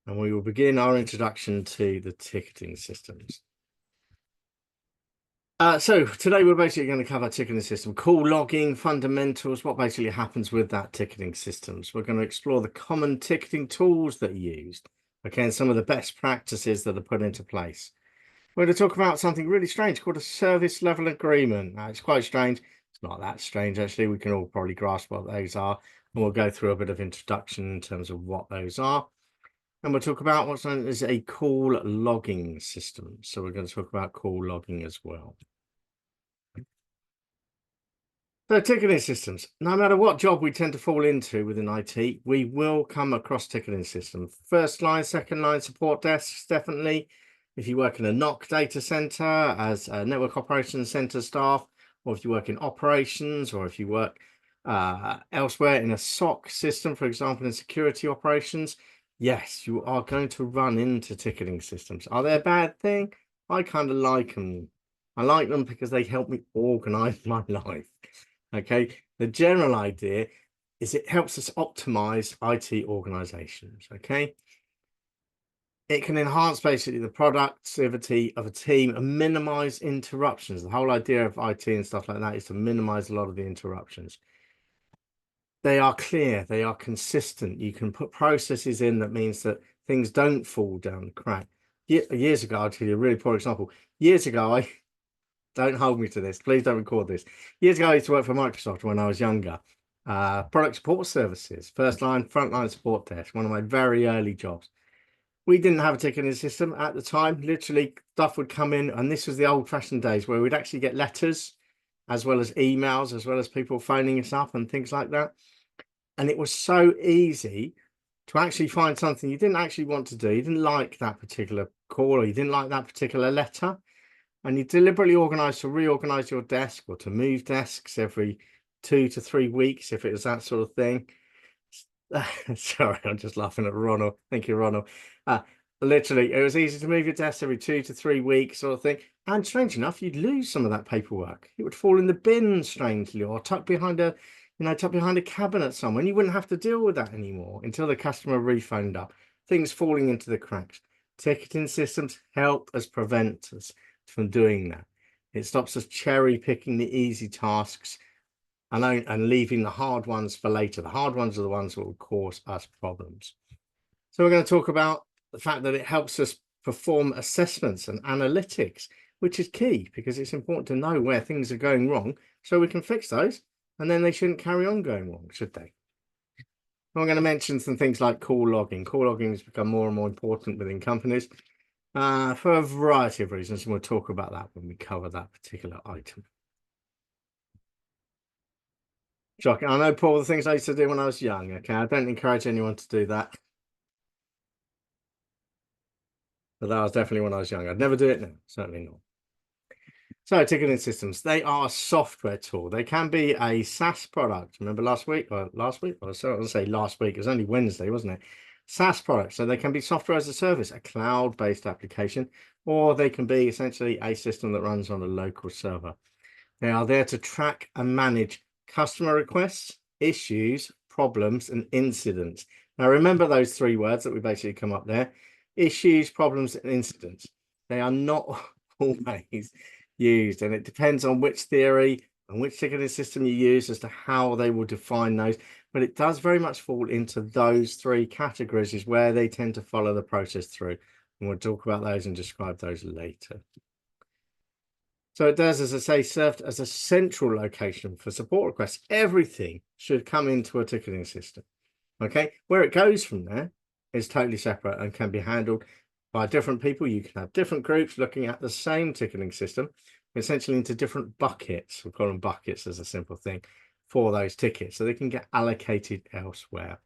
and we will begin our introduction to the ticketing systems. So today we're basically going to cover ticketing system, call logging, fundamentals, what basically happens with that ticketing systems. We're going to explore the common ticketing tools that are used, okay, and some of the best practices that are put into place. We're going to talk about something really strange called a service level agreement. Now, it's quite strange. It's not that strange, actually. We can all probably grasp what those are, and we'll go through a bit of introduction in terms of what those are. And we'll talk about what's known as a call logging system. So we're going to talk about call logging as well. So ticketing systems, no matter what job we tend to fall into within IT, we will come across ticketing systems. First line, second line support desks, definitely. If you work in a NOC data center as a network operations center staff, or if you work in operations, or if you work elsewhere in a SOC system, for example, in security operations, yes, you are going to run into ticketing systems. Are they a bad thing? I kind of like them. I like them because they help me organize my life. Okay, the general idea is it helps us optimize IT organizations. Okay, it can enhance basically the productivity of a team and minimize interruptions. The whole idea of IT and stuff like that is to minimize a lot of the interruptions. They are clear, they are consistent. You can put processes in that means that things don't fall down the crack. Years ago, I'll tell you a really poor example. Years ago, don't hold me to this. Please don't record this. Years ago, I used to work for Microsoft when I was younger. Product support services, first line, front line support desk, one of my very early jobs. We didn't have a ticketing system at the time. Literally, stuff would come in, and this was the old-fashioned days where we'd actually get letters as well as emails, as well as people phoning us up and things like that. And it was so easy to actually find something you didn't actually want to do. You didn't like that particular call, or you didn't like that particular letter. And you deliberately organize to reorganize your desk or to move desks every 2 to 3 weeks if it was that sort of thing. Sorry, I'm just laughing at Ronald. Thank you, Ronald. Literally, it was easy to move your desk every 2 to 3 weeks sort of thing. And strange enough, you'd lose some of that paperwork. It would fall in the bin strangely, or tucked behind a cabinet somewhere. And you wouldn't have to deal with that anymore until the customer rephoned up. Things falling into the cracks. Ticketing systems help us prevent us from doing that. It stops us cherry picking the easy tasks and leaving the hard ones for later. The hard ones are the ones that will cause us problems. So we're going to talk about the fact that it helps us perform assessments and analytics, which is key because it's important to know where things are going wrong so we can fix those, and then they shouldn't carry on going wrong, should they? I'm going to mention some things like call logging. Call logging has become more and more important within companies for a variety of reasons, and we'll talk about that when we cover that particular item. Shocking. I know, Paul, the things I used to do when I was young, okay? I don't encourage anyone to do that. But that was definitely when I was young. I'd never do it now, certainly not. So ticketing systems, they are a software tool. They can be a SaaS product. Remember last week? I was going to say last week. It was only Wednesday, wasn't it? SaaS products. So they can be software as a service, a cloud-based application, or they can be essentially a system that runs on a local server. They are there to track and manage customer requests, issues, problems, and incidents. Now, remember those 3 words that we basically come up there: issues, problems, and incidents. They are not always used, and it depends on which theory and which ticketing system you use as to how they will define those. But it does very much fall into those 3 categories, is where they tend to follow the process through. And we'll talk about those and describe those later. So it does, as I say, serve as a central location for support requests. Everything should come into a ticketing system. Okay, where it goes from there is totally separate and can be handled by different people. You can have different groups looking at the same ticketing system, essentially into different buckets. We call them buckets as a simple thing for those tickets, so they can get allocated elsewhere.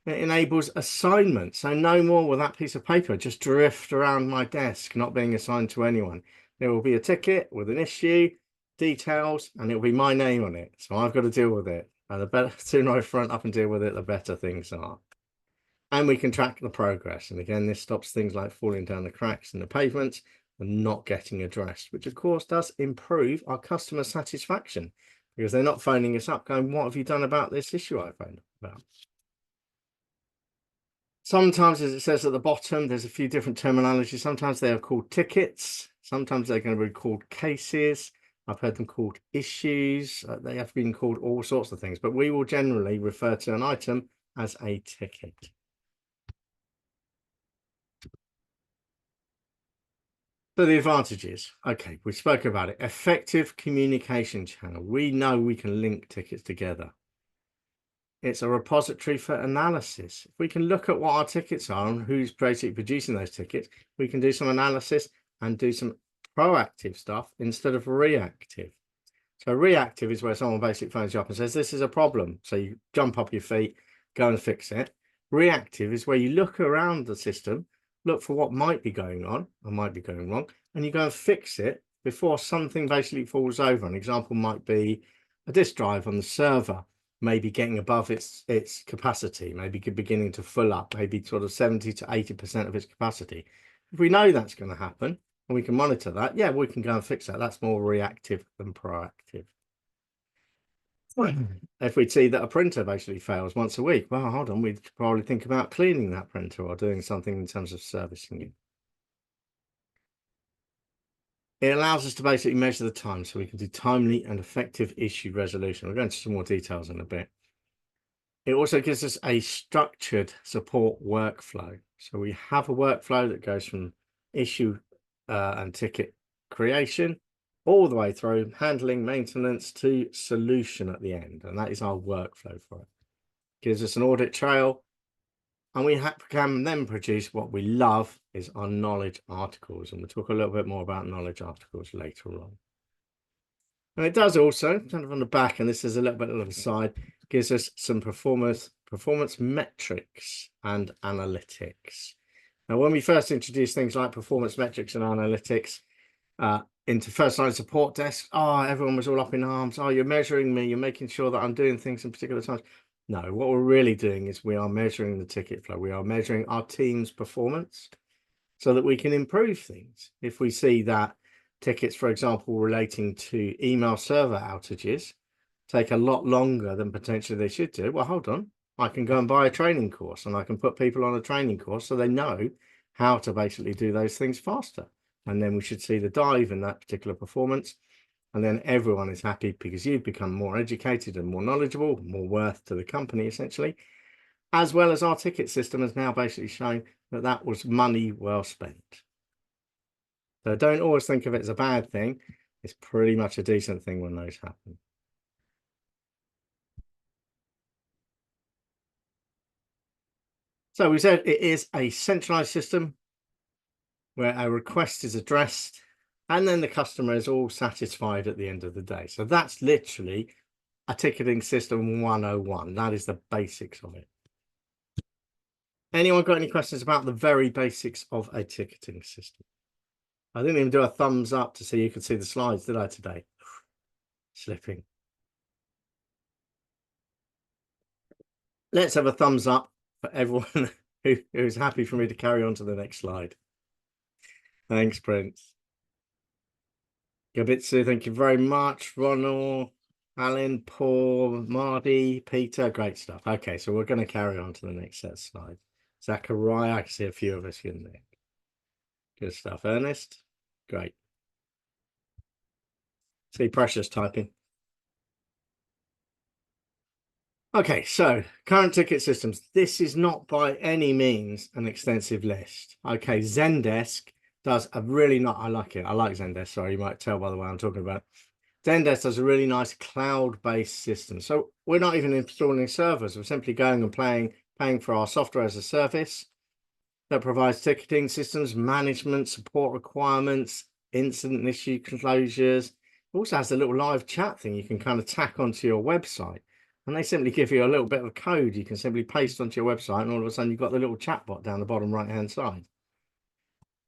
It enables assignment, so no more will that piece of paper just drift around my desk, not being assigned to anyone. There will be a ticket with an issue, details, and it'll be my name on it. So I've got to deal with it. And the sooner I front up and deal with it, the better things are. And we can track the progress. And again, this stops things like falling down the cracks in the pavements and not getting addressed, which of course does improve our customer satisfaction because they're not phoning us up going, "What have you done about this issue I phoned about?" Sometimes, as it says at the bottom, there's a few different terminologies. Sometimes they are called tickets. Sometimes they're going to be called cases. I've heard them called issues. They have been called all sorts of things, but we will generally refer to an item as a ticket. So the advantages, okay, we spoke about it. Effective communication channel. We know we can link tickets together. It's a repository for analysis. If we can look at what our tickets are and who's basically producing those tickets, we can do some analysis and do some proactive stuff instead of reactive. So reactive is where someone basically phones you up and says, this is a problem. So you jump up your feet, go and fix it. Reactive is where you look around the system, look for what might be going on or might be going wrong, and you go and fix it before something basically falls over. An example might be a disk drive on the server, maybe getting above its capacity, maybe beginning to fill up, maybe sort of 70 to 80% of its capacity. If we know that's going to happen and we can monitor that, yeah, we can go and fix that. That's more reactive than proactive. If we see that a printer basically fails once a week, well, hold on, we'd probably think about cleaning that printer or doing something in terms of servicing it. It allows us to basically measure the time so we can do timely and effective issue resolution. We'll go into some more details in a bit. It also gives us a structured support workflow. So we have a workflow that goes from issue and ticket creation all the way through handling maintenance to solution at the end. And that is our workflow for it. Gives us an audit trail. And we can then produce what we love is our knowledge articles. And we'll talk a little bit more about knowledge articles later on. And it does also, kind of on the back, and this is a little bit on the side, gives us some performance metrics and analytics. Now, when we first introduced things like performance metrics and analytics into first line support desk, everyone was all up in arms. You're measuring me, you're making sure that I'm doing things in particular times. No, what we're really doing is we are measuring the ticket flow. We are measuring our team's performance so that we can improve things. If we see that tickets, for example, relating to email server outages take a lot longer than potentially they should do, well, hold on, I can go and buy a training course and I can put people on a training course so they know how to basically do those things faster. And then we should see the dive in that particular performance. And then everyone is happy because you've become more educated and more knowledgeable, more worth to the company, essentially, as well as our ticket system has now basically shown that that was money well spent. So don't always think of it as a bad thing. It's pretty much a decent thing when those happen. So we said it is a centralized system where a request is addressed and then the customer is all satisfied at the end of the day. So that's literally a ticketing system 101. That is the basics of it. Anyone got any questions about the very basics of a ticketing system? I didn't even do a thumbs up to see you could see the slides, did I, today? Slipping. Let's have a thumbs up for everyone who's happy for me to carry on to the next slide. Thanks, Prince. Gabitsu, thank you very much. Ronald, Alan, Paul, Marty, Peter, great stuff. Okay, so we're going to carry on to the next set of slides. Zachariah, I can see a few of us in there. Good stuff. Ernest, great. See Precious typing. Okay, so current ticket systems. This is not by any means an extensive list. Okay, Zendesk does a really not. I like it. I like Zendesk. Sorry, you might tell by the way I'm talking about. Zendesk does a really nice cloud-based system. So we're not even installing servers. We're simply going and paying for our software as a service that provides ticketing systems, management, support requirements, incident issue closures. It also has a little live chat thing you can kind of tack onto your website. And they simply give you a little bit of code you can simply paste onto your website, and all of a sudden you've got the little chatbot down the bottom right-hand side.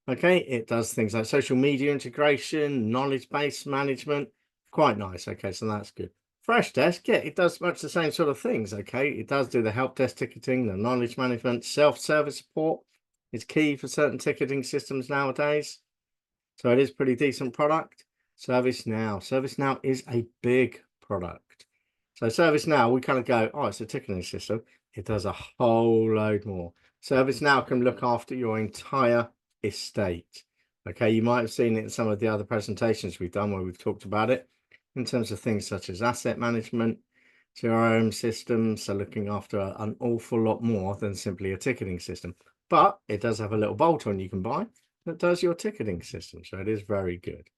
Okay, it does things like social media integration, knowledge-based management. Quite nice. Okay, so that's good. Freshdesk, yeah, it does much the same sort of things. Okay, it does do the help desk ticketing, the knowledge management, self-service support is key for certain ticketing systems nowadays. So it is pretty decent product. ServiceNow is a big product. So ServiceNow, we kind of go, oh, it's a ticketing system. It does a whole load more. ServiceNow can look after your entire estate. Okay, you might have seen it in some of the other presentations we've done where we've talked about it in terms of things such as asset management, CRM systems, so looking after an awful lot more than simply a ticketing system. But it does have a little bolt-on you can buy that does your ticketing system, so it is very good.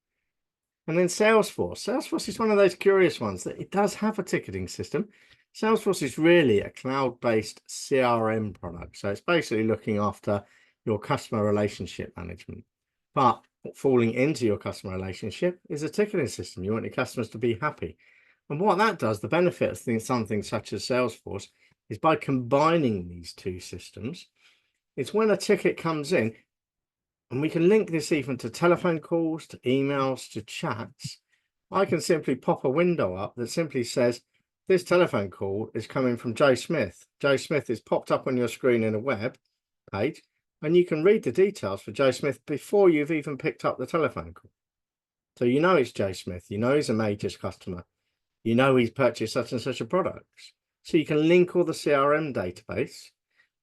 And then Salesforce. Salesforce is one of those curious ones that it does have a ticketing system. Salesforce is really a cloud-based CRM product. So it's basically looking after your customer relationship management. But falling into your customer relationship is a ticketing system. You want your customers to be happy. And what that does, the benefit of something such as Salesforce, is by combining these two systems, it's when a ticket comes in, and we can link this even to telephone calls, to emails, to chats. I can simply pop a window up that simply says, this telephone call is coming from Joe Smith. Joe Smith is popped up on your screen in a web page, and you can read the details for Joe Smith before you've even picked up the telephone call. So you know it's Joe Smith, you know he's a major customer, you know he's purchased such and such a product. So you can link all the CRM database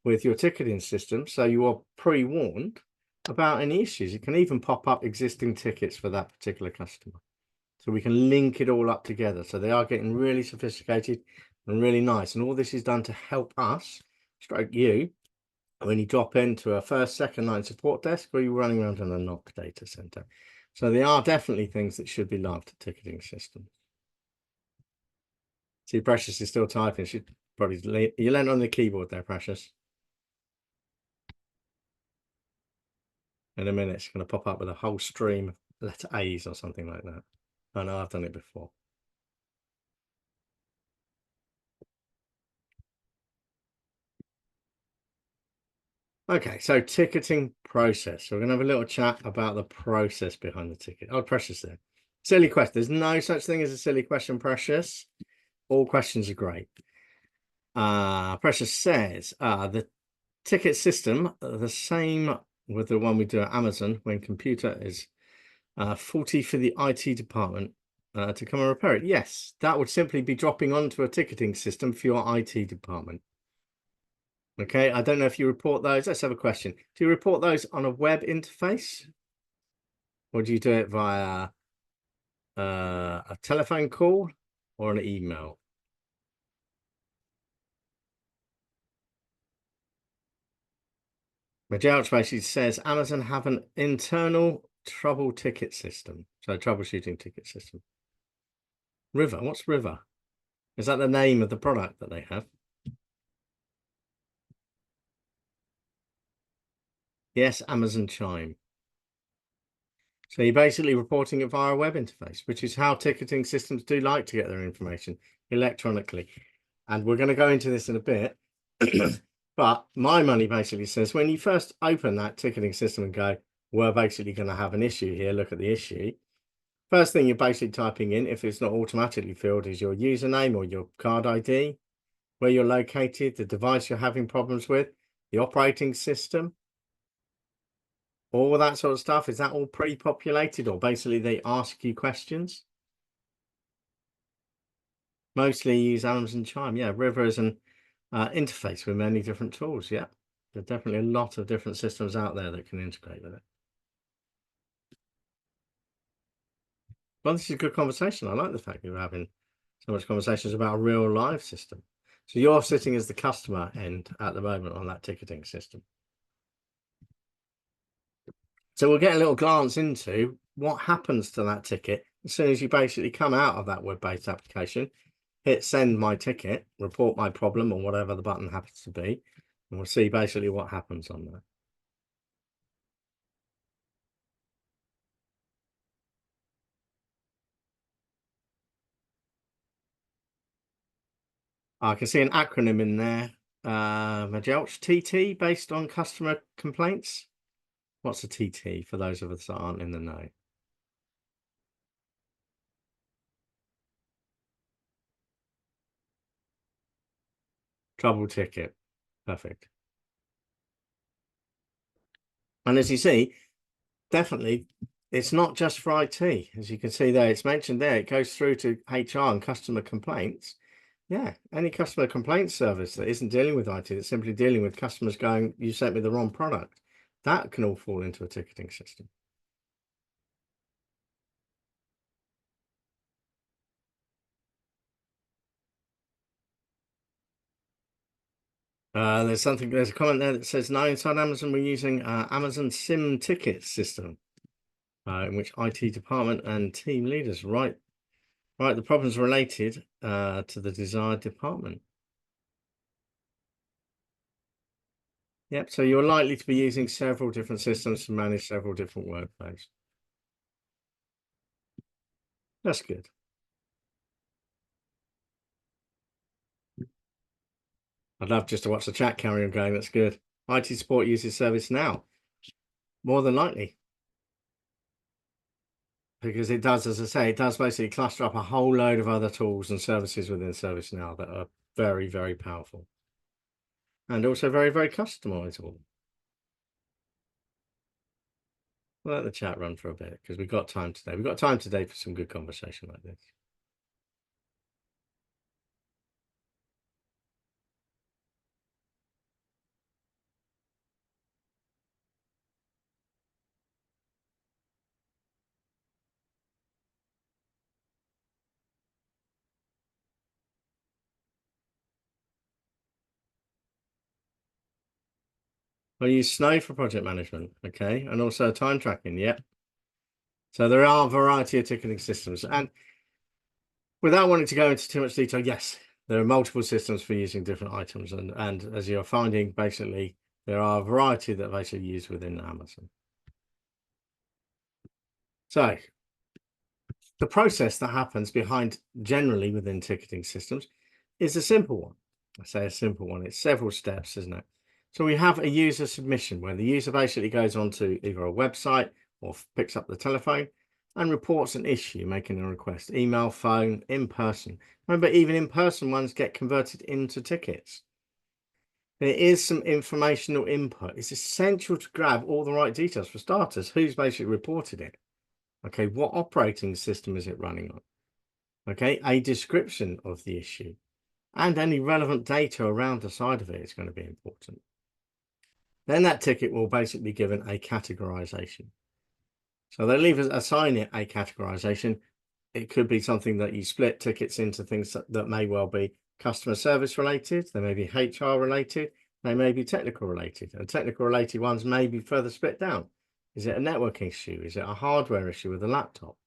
with your ticketing system so you are pre-warned about any issues. It can even pop up existing tickets for that particular customer. So we can link it all up together. So they are getting really sophisticated and really nice. And all this is done to help us, stroke you, when you drop into a first, second line support desk or you're running around in a NOC data center. So they are definitely things that should be loved at ticketing systems. See, Precious is still typing. She'd probably, you leant on the keyboard there, Precious. In a minute, it's going to pop up with a whole stream of letter A's or something like that. I know I've done it before. Okay, so ticketing process. So we're going to have a little chat about the process behind the ticket. Oh, Precious there. Silly question. There's no such thing as a silly question, Precious. All questions are great. Precious says, the ticket system, the same with the one we do at Amazon when computer is faulty for the IT department to come and repair it. Yes, that would simply be dropping onto a ticketing system for your IT department. Okay, I don't know if you report those. Let's have a question. Do you report those on a web interface? Or do you do it via a telephone call or an email? Majouch basically says Amazon have an internal trouble ticket system. So troubleshooting ticket system. River, what's River? Is that the name of the product that they have? Yes, Amazon Chime. So you're basically reporting it via a web interface, which is how ticketing systems do like to get their information electronically. And we're going to go into this in a bit. But my money basically says when you first open that ticketing system and go, we're basically going to have an issue here, look at the issue. First thing you're basically typing in, if it's not automatically filled, is your username or your card ID, where you're located, the device you're having problems with, the operating system, all that sort of stuff. Is that all pre-populated, or basically they ask you questions? Mostly use Amazon Chime. Yeah, River is an interface with many different tools. Yeah, there's definitely a lot of different systems out there that can integrate with it. Well, this is a good conversation. I like the fact that we're having so much conversations about a real live system. So you're sitting as the customer end at the moment on that ticketing system. So we'll get a little glance into what happens to that ticket as soon as you basically come out of that web-based application, hit send my ticket, report my problem, or whatever the button happens to be, and we'll see basically what happens on there. I can see an acronym in there, Majelch, TT, based on customer complaints. What's a TT for those of us that aren't in the know? Trouble ticket. Perfect. And as you see, definitely, it's not just for IT. As you can see there, it's mentioned there, it goes through to HR and customer complaints. Yeah, any customer complaint service that isn't dealing with IT, that's simply dealing with customers going, you sent me the wrong product, that can all fall into a ticketing system. There's a comment there that says, no, inside Amazon, we're using Amazon Sim ticket system, in which IT department and team leaders write the problems related to the desired department. Yep, so you're likely to be using several different systems to manage several different workflows. That's good. I'd love just to watch the chat carry on going. That's good. IT support uses ServiceNow. More than likely. Because it does, as I say, it does basically cluster up a whole load of other tools and services within ServiceNow that are very, very powerful. And also very, very customizable. We'll let the chat run for a bit because we've got time today. We've got time today for some good conversation like this. I use Snow for project management, okay, and also time tracking, yep. So there are a variety of ticketing systems, and without wanting to go into too much detail, yes, there are multiple systems for using different items, and as you're finding, basically, there are a variety that are basically used within Amazon. So the process that happens behind generally within ticketing systems is a simple one. I say a simple one, it's several steps, isn't it? So we have a user submission where the user basically goes onto either a website or picks up the telephone and reports an issue, making a request, email, phone, in person. Remember, even in-person ones get converted into tickets. There is some informational input. It's essential to grab all the right details. For starters, who's basically reported it? Okay, what operating system is it running on? Okay, a description of the issue and any relevant data around the side of it is going to be important. Then that ticket will basically be given a categorization. So they'll assign it a categorization. It could be something that you split tickets into things that may well be customer service related, they may be HR related, they may be technical related, and technical related ones may be further split down. Is it a network issue? Is it a hardware issue with a laptop?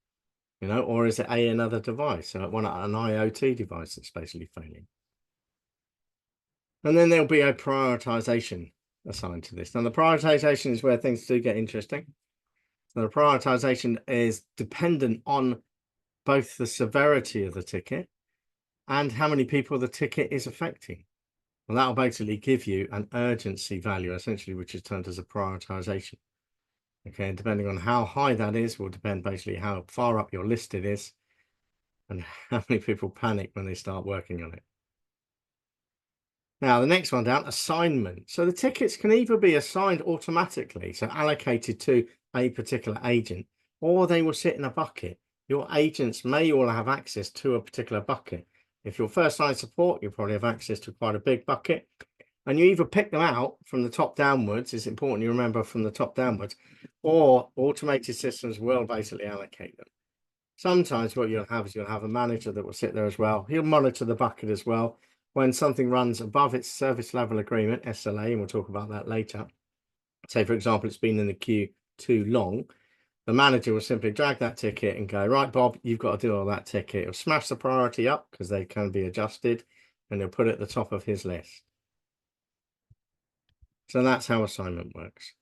Or is it another device, an IoT device that's basically failing? And then there'll be a prioritization assigned to this. Now, the prioritization is where things do get interesting. So the prioritization is dependent on both the severity of the ticket and how many people the ticket is affecting. Well, that'll basically give you an urgency value, essentially, which is termed as a prioritization. Okay, and depending on how high that is, will depend basically how far up your list it is and how many people panic when they start working on it. Now, the next one down, assignment. So the tickets can either be assigned automatically, so allocated to a particular agent, or they will sit in a bucket. Your agents may all have access to a particular bucket. If you're first line support, you probably have access to quite a big bucket. And you either pick them out from the top downwards, it's important you remember from the top downwards, or automated systems will basically allocate them. Sometimes what you'll have is you'll have a manager that will sit there as well. He'll monitor the bucket as well. When something runs above its service level agreement, SLA, and we'll talk about that later. Say, for example, it's been in the queue too long. The manager will simply drag that ticket and go, right, Bob, you've got to do all that ticket. He'll smash the priority up because they can be adjusted and he'll put it at the top of his list. So that's how assignment works.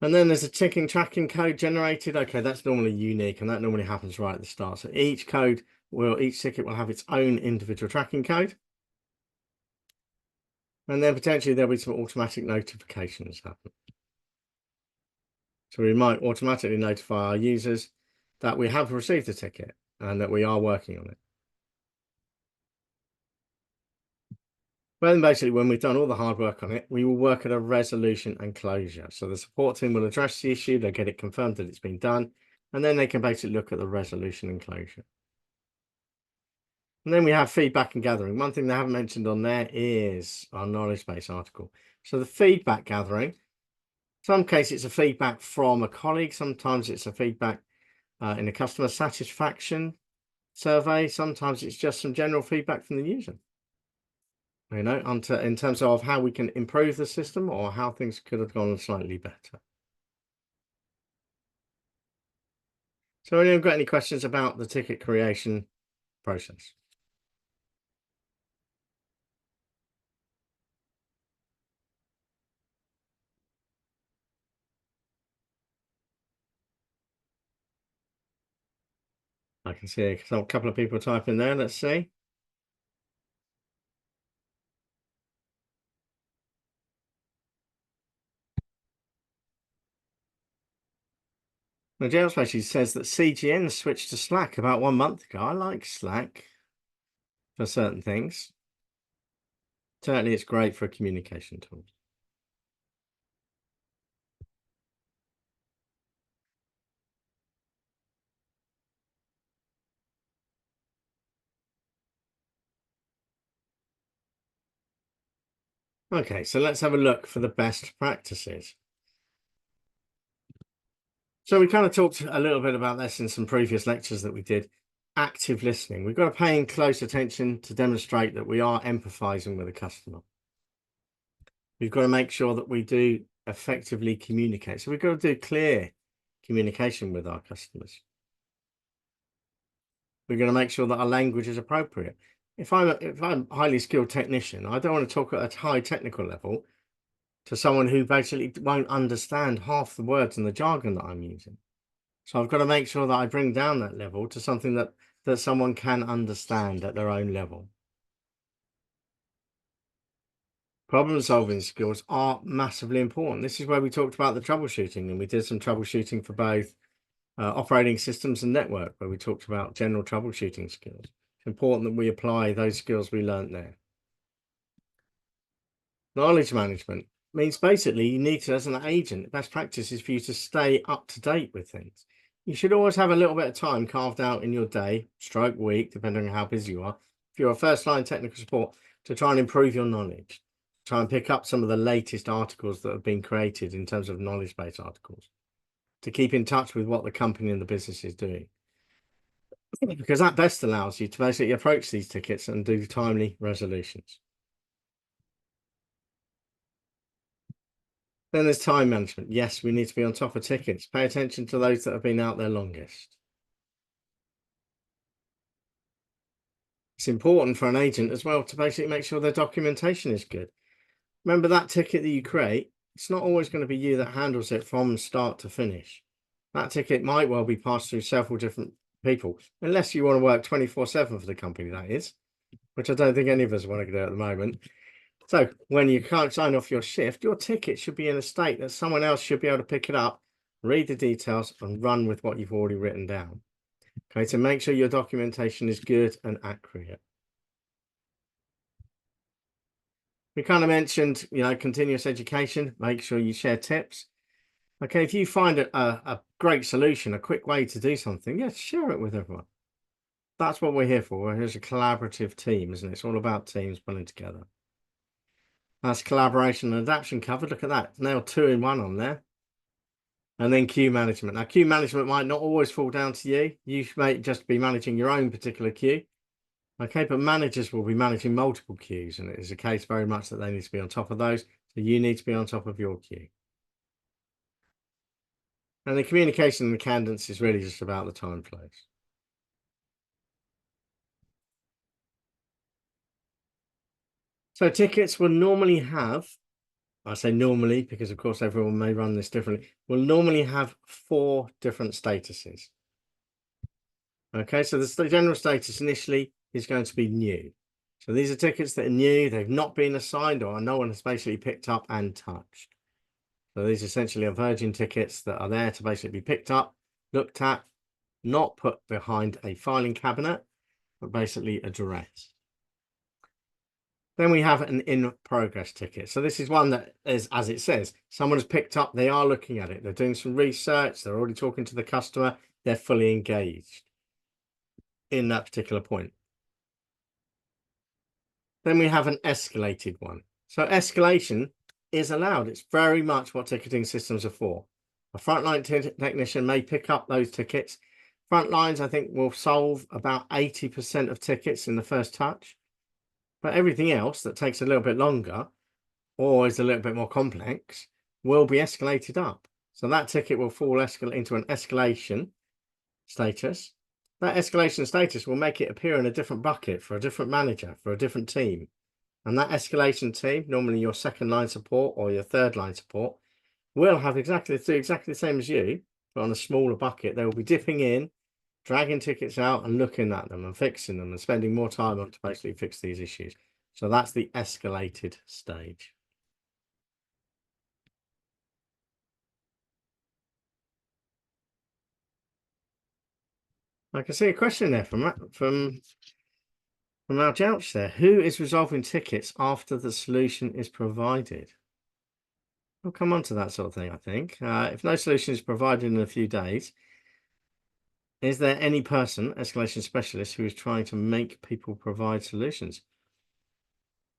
And then there's a ticking tracking code generated. Okay, that's normally unique and that normally happens right at the start. So each ticket will have its own individual tracking code. And then potentially there'll be some automatic notifications happen. So we might automatically notify our users that we have received a ticket and that we are working on it. Well, then basically, when we've done all the hard work on it, we will work at a resolution and closure. So the support team will address the issue, they'll get it confirmed that it's been done, and then they can basically look at the resolution and closure. And then we have feedback and gathering. One thing they haven't mentioned on there is our knowledge base article. So the feedback gathering, some cases it's a feedback from a colleague, sometimes it's a feedback in a customer satisfaction survey, sometimes it's just some general feedback from the user, you know, in terms of how we can improve the system or how things could have gone slightly better. So anyone got any questions about the ticket creation process? I can see a couple of people typing there. Let's see. Now, James actually says that CGN switched to Slack about 1 month ago. I like Slack for certain things. Certainly, it's great for a communication tool. Okay, so let's have a look for the best practices. So we kind of talked a little bit about this in some previous lectures that we did. Active listening. We've got to pay close attention to demonstrate that we are empathizing with a customer. We've got to make sure that we do effectively communicate. So we've got to do clear communication with our customers. We're going to make sure that our language is appropriate. If I'm a highly skilled technician, I don't want to talk at a high technical level to someone who basically won't understand half the words and the jargon that I'm using. So I've got to make sure that I bring down that level to something that someone can understand at their own level. Problem solving skills are massively important. This is where we talked about the troubleshooting, and we did some troubleshooting for both operating systems and network, where we talked about general troubleshooting skills. It's important that we apply those skills we learned there. Knowledge management means basically you need to, as an agent, best practice is for you to stay up to date with things. You should always have a little bit of time carved out in your day, stroke week, depending on how busy you are. If you're a first line technical support, to try and improve your knowledge, try and pick up some of the latest articles that have been created in terms of knowledge base articles, to keep in touch with what the company and the business is doing. Because that best allows you to basically approach these tickets and do timely resolutions. Then there's time management. Yes, we need to be on top of tickets. Pay attention to those that have been out there longest. It's important for an agent as well to basically make sure their documentation is good. Remember that ticket that you create, it's not always going to be you that handles it from start to finish. That ticket might well be passed through several different people, unless you want to work 24/7 for the company, that is, which I don't think any of us want to do at the moment. So when you can't sign off your shift, your ticket should be in a state that someone else should be able to pick it up, read the details, and run with what you've already written down. Okay, so make sure your documentation is good and accurate. We kind of mentioned, you know, continuous education. Make sure you share tips. Okay, if you find a great solution, a quick way to do something, yes, share it with everyone. That's what we're here for. We're here as a collaborative team, isn't it? It's all about teams pulling together. That's collaboration and adaptation covered. Look at that. Now 2 in 1 on there. And then queue management. Now, queue management might not always fall down to you. You may just be managing your own particular queue. Okay, but managers will be managing multiple queues, and it is a case very much that they need to be on top of those. So you need to be on top of your queue. And the communication and the cadence is really just about the time flows. So tickets will normally have, I say normally because of course everyone may run this differently, will normally have 4 different statuses. Okay, so the general status initially is going to be new. So these are tickets that are new, they've not been assigned, or no one has basically picked up and touched. So these essentially are virgin tickets that are there to basically be picked up, looked at, not put behind a filing cabinet, but basically addressed. Then we have an in progress ticket. So this is one that is, as it says, someone has picked up, they are looking at it, they're doing some research, they're already talking to the customer, they're fully engaged in that particular point. Then we have an escalated one. So escalation is allowed. It's very much what ticketing systems are for. A frontline technician may pick up those tickets. Frontlines, I think, will solve about 80% of tickets in the first touch. But everything else that takes a little bit longer or is a little bit more complex will be escalated up. So that ticket will fall into an escalation status. That escalation status will make it appear in a different bucket for a different manager, for a different team. And that escalation team, normally your second line support or your third line support, will have exactly the same as you, but on a smaller bucket. They will be dipping in, dragging tickets out and looking at them and fixing them and spending more time on to basically fix these issues. So that's the escalated stage. I can see a question there from our Jouch there. Who is resolving tickets after the solution is provided? We'll come on to that sort of thing, I think. If no solution is provided in a few days, is there any person, escalation specialist, who is trying to make people provide solutions?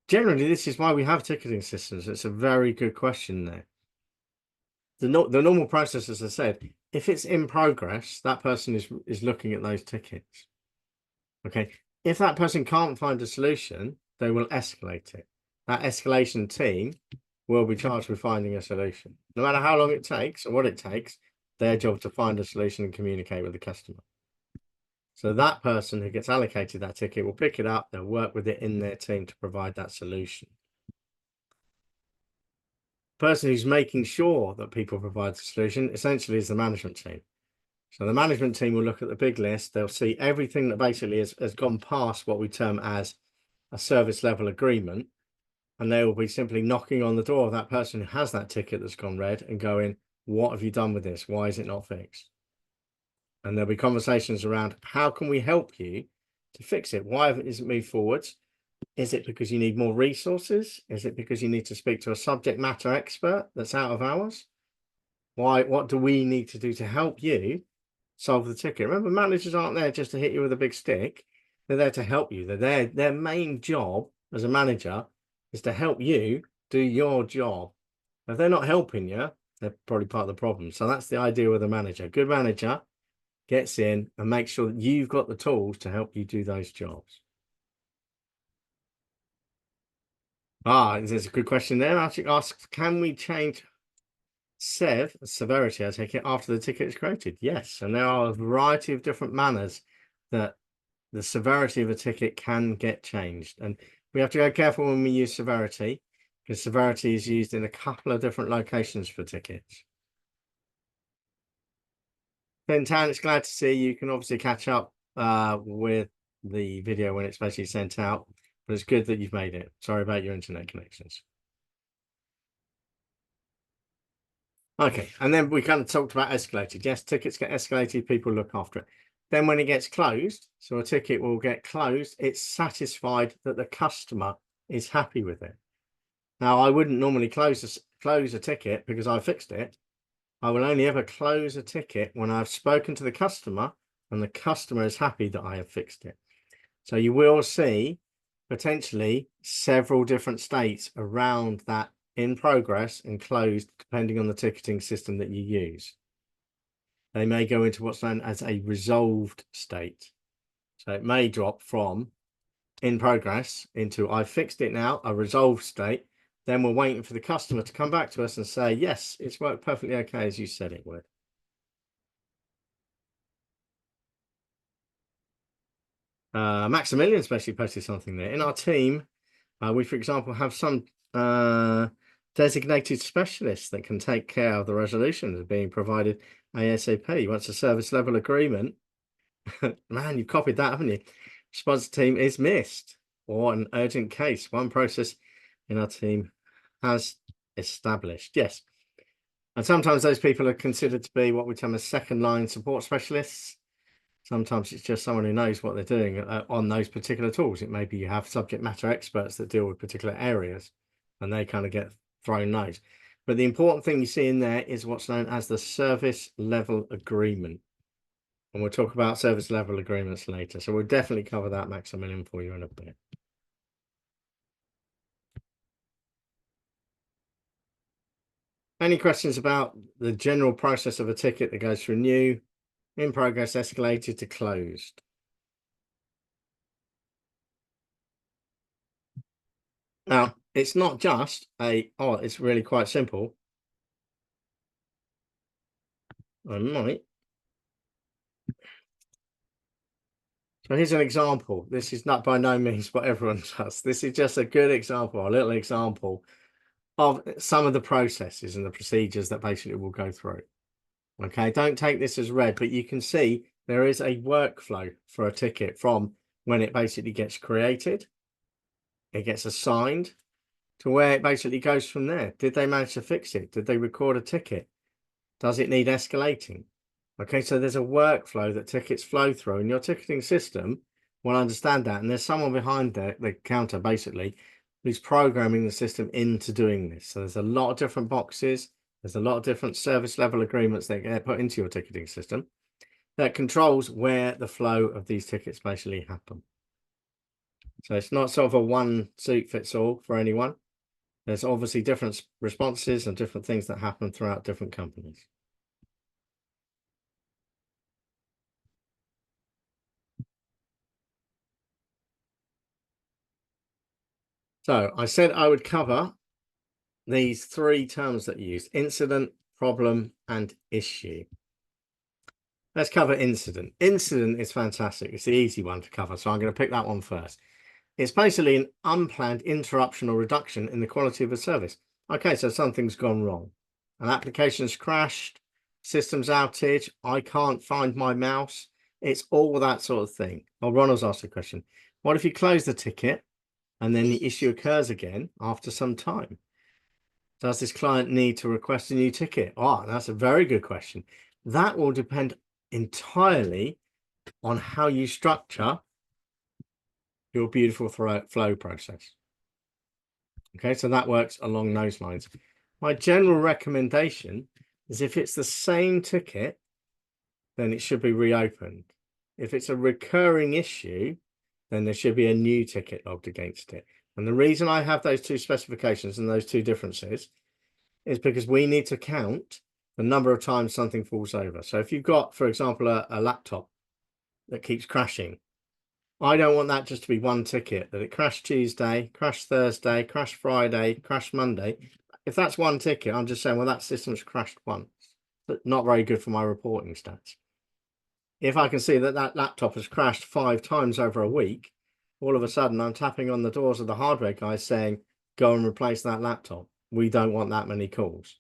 Generally, this is why we have ticketing systems. It's a very good question there. The normal process, as I said, if it's in progress, that person is looking at those tickets. Okay. If that person can't find a solution, they will escalate it. That escalation team will be charged with finding a solution. No matter how long it takes or what it takes, their job to find a solution and communicate with the customer. So that person who gets allocated that ticket will pick it up, they'll work with it in their team to provide that solution. The person who's making sure that people provide the solution essentially is the management team. So the management team will look at the big list. They'll see everything that basically has gone past what we term as a service level agreement. And they will be simply knocking on the door of that person who has that ticket that's gone red and going, what have you done with this? Why is it not fixed? And there'll be conversations around how can we help you to fix it? Why isn't it moved forwards? Is it because you need more resources? Is it because you need to speak to a subject matter expert that's out of hours? What do we need to do to help you solve the ticket? Remember, managers aren't there just to hit you with a big stick. They're there to help you. Their main job as a manager is to help you do your job. If they're not helping you, they're probably part of the problem. So that's the idea with a manager. Good manager gets in and makes sure that you've got the tools to help you do those jobs. There's a good question there. Archie asks, can we change severity, I take it, after the ticket is created? Yes. And there are a variety of different manners that the severity of a ticket can get changed. And we have to go careful when we use severity, because severity is used in a couple of different locations for tickets. Tan, it's glad to see you. You can obviously catch up with the video when it's basically sent out, but it's good that you've made it. Sorry about your internet connections. Okay, and then we kind of talked about escalated. Yes, tickets get escalated, people look after it. Then when it gets closed, so a ticket will get closed, it's satisfied that the customer is happy with it. Now, I wouldn't normally close a ticket because I fixed it. I will only ever close a ticket when I've spoken to the customer and the customer is happy that I have fixed it. So you will see potentially several different states around that in progress and closed, depending on the ticketing system that you use. They may go into what's known as a resolved state. So it may drop from in progress into I fixed it now, a resolved state. Then we're waiting for the customer to come back to us and say, yes, it's worked perfectly okay as you said it would. Maximilian especially posted something there. In our team, we, for example, have some designated specialists that can take care of the resolutions being provided ASAP. Once a service level agreement, man, you've copied that, haven't you? Response team is missed or an urgent case. One process in our team has established. Yes. And sometimes those people are considered to be what we term as second line support specialists. Sometimes it's just someone who knows what they're doing on those particular tools. It may be you have subject matter experts that deal with particular areas and they kind of get thrown those. But the important thing you see in there is what's known as the service level agreement. And we'll talk about service level agreements later. So we'll definitely cover that, Maximilian, for you in a bit. Any questions about the general process of a ticket that goes from new, in progress, escalated to closed? Now, it's not just it's really quite simple. I might. So here's an example. This is not by no means what everyone does. This is just a good example, a little example of some of the processes and the procedures that basically will go through. Okay, don't take this as read, but you can see there is a workflow for a ticket from when it basically gets created, it gets assigned, to where it basically goes from there. Did they manage to fix it? Did they record a ticket? Does it need escalating? Okay, so there's a workflow that tickets flow through, and your ticketing system will understand that. And there's someone behind the counter basically who's programming the system into doing this. So there's a lot of different boxes. There's a lot of different service level agreements that get put into your ticketing system that controls where the flow of these tickets basically happen. So it's not sort of a one suit fits all for anyone. There's obviously different responses and different things that happen throughout different companies. So I said I would cover these three terms that you use: incident, problem, and issue. Let's cover incident. Incident is fantastic. It's the easy one to cover, so I'm going to pick that one first. It's basically an unplanned interruption or reduction in the quality of a service. Okay, so something's gone wrong. An application's crashed, systems outage, I can't find my mouse. It's all that sort of thing. Well, Ronald's asked a question. What if you close the ticket and then the issue occurs again after some time? Does this client need to request a new ticket? Oh, that's a very good question. That will depend entirely on how you structure your beautiful flow process. Okay, so that works along those lines. My general recommendation is if it's the same ticket, then it should be reopened. If it's a recurring issue, then there should be a new ticket logged against it. And the reason I have those two specifications and those two differences is because we need to count the number of times something falls over. So if you've got, for example, a laptop that keeps crashing, I don't want that just to be one ticket, that it crashed Tuesday, crashed Thursday, crashed Friday, crashed Monday. If that's one ticket, I'm just saying, well, that system's crashed once. But not very good for my reporting stats. If I can see that that laptop has crashed 5 times over a week, all of a sudden I'm tapping on the doors of the hardware guys saying, go and replace that laptop. We don't want that many calls.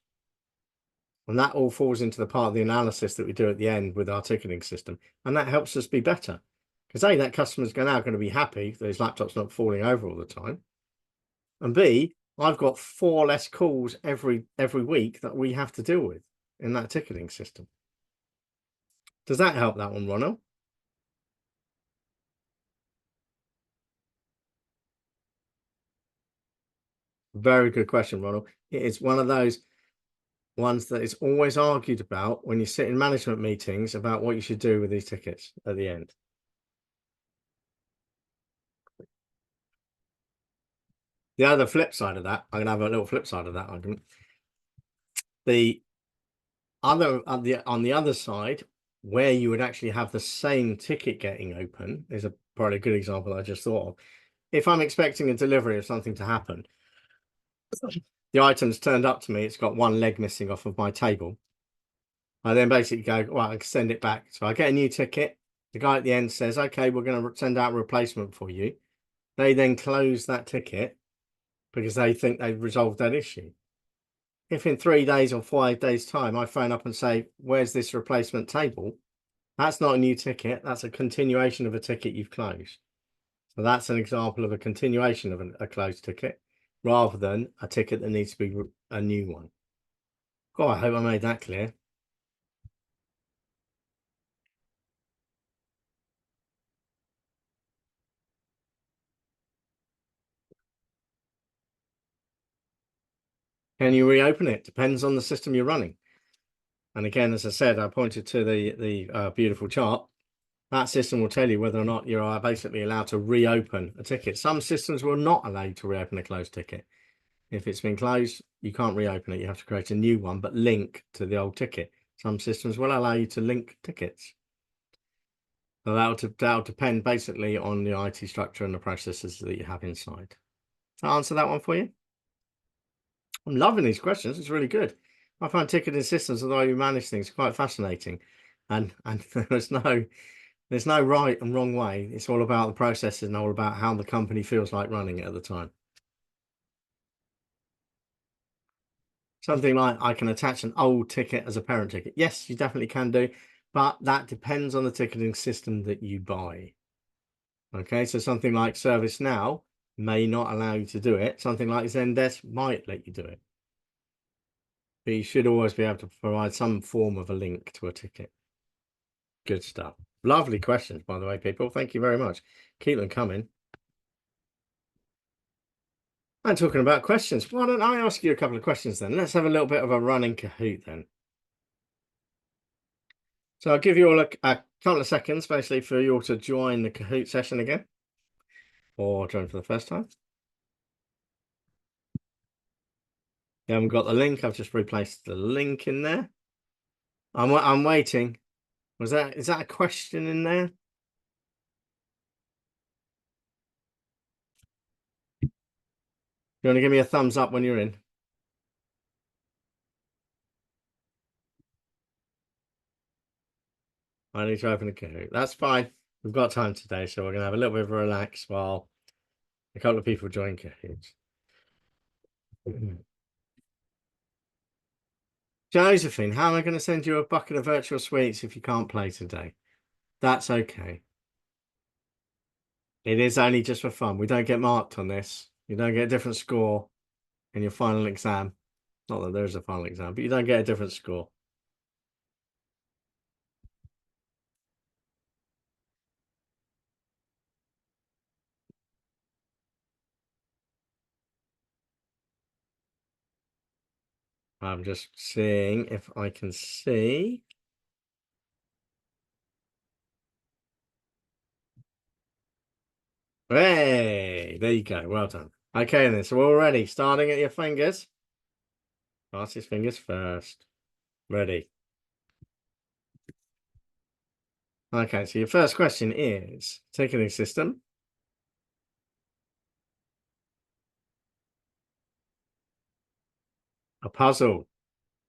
And that all falls into the part of the analysis that we do at the end with our ticketing system. And that helps us be better. Because A, that customer's now going to be happy that his laptop's not falling over all the time. And B, I've got 4 less calls every week that we have to deal with in that ticketing system. Does that help that one, Ronald? Very good question, Ronald. It is one of those ones that is always argued about when you sit in management meetings about what you should do with these tickets at the end. The other flip side of that, I'm gonna have a little flip side of that argument. The other on the other side, where you would actually have the same ticket getting open, is probably a good example I just thought of. If I'm expecting a delivery of something to happen, the item's turned up to me, it's got one leg missing off of my table. I then basically go, well, I can send it back. So I get a new ticket. The guy at the end says, okay, we're going to send out a replacement for you. They then close that ticket because they think they've resolved that issue. If in 3 days or 5 days time, I phone up and say, where's this replacement table? That's not a new ticket. That's a continuation of a ticket you've closed. So that's an example of a continuation of a closed ticket rather than a ticket that needs to be a new one. Oh, I hope I made that clear. Can you reopen it? Depends on the system you're running. And again, as I said, I pointed to the beautiful chart. That system will tell you whether or not you're basically allowed to reopen a ticket. Some systems will not allow you to reopen a closed ticket. If it's been closed, you can't reopen it. You have to create a new one, but link to the old ticket. Some systems will allow you to link tickets. So that'll depend basically on the IT structure and the processes that you have inside. Does that answer that one for you? I'm loving these questions. It's really good. I find ticketing systems and the way we manage things quite fascinating. And there's no right and wrong way. It's all about the processes and all about how the company feels like running it at the time. Something like I can attach an old ticket as a parent ticket. Yes, you definitely can do, but that depends on the ticketing system that you buy. Okay, so something like ServiceNow may not allow you to do it. Something like Zendesk might let you do it. But you should always be able to provide some form of a link to a ticket. Good stuff. Lovely questions, by the way, people. Thank you very much. Keep them coming. And talking about questions, why don't I ask you a couple of questions then? Let's have a little bit of a running Kahoot then. So I'll give you all a couple of seconds, basically, for you all to join the Kahoot session again, or join for the first time. You haven't got the link. I've just replaced the link in there. I'm waiting. Is that a question in there? You want to give me a thumbs up when you're in? I need to open a Kahoot. That's fine. We've got time today, so we're going to have a little bit of a relax while a couple of people join Kahoot. Josephine, how am I going to send you a bucket of virtual sweets if you can't play today? That's okay. It is only just for fun. We don't get marked on this. You don't get a different score in your final exam. Not that there's a final exam, but you don't get a different score. I'm just seeing if I can see. Hey, there you go. Well done. Okay, then. So we're all ready. Starting at your fingers. Fastest fingers first. Ready. Okay, so your first question is ticketing system. A puzzle.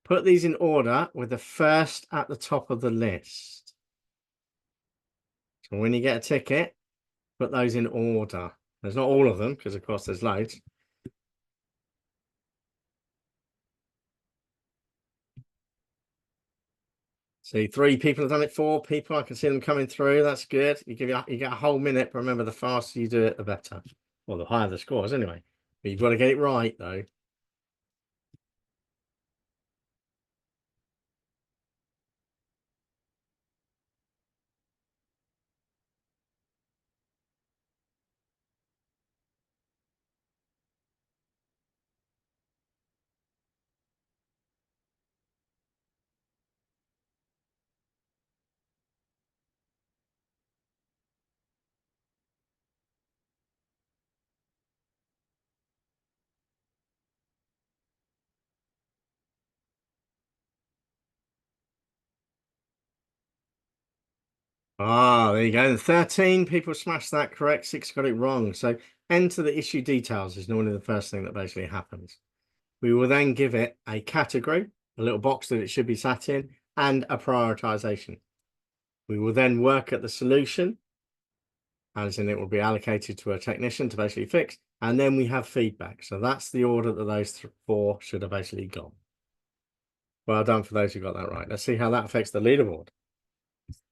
Put these in order with the first at the top of the list. So when you get a ticket, put those in order. There's not all of them, because of course there's loads. See, 3 people have done it, 4 people. I can see them coming through. That's good. You get a whole minute, but remember, the faster you do it, the better. Well, the higher the scores anyway. But you've got to get it right, though. Ah, there you go. 13 people smashed that correct. 6 got it wrong. So enter the issue details is normally the first thing that basically happens. We will then give it a category, a little box that it should be sat in, and a prioritization. We will then work at the solution, as in it will be allocated to a technician to basically fix, and then we have feedback. So that's the order that those 4 should have basically gone. Well done for those who got that right. Let's see how that affects the leaderboard.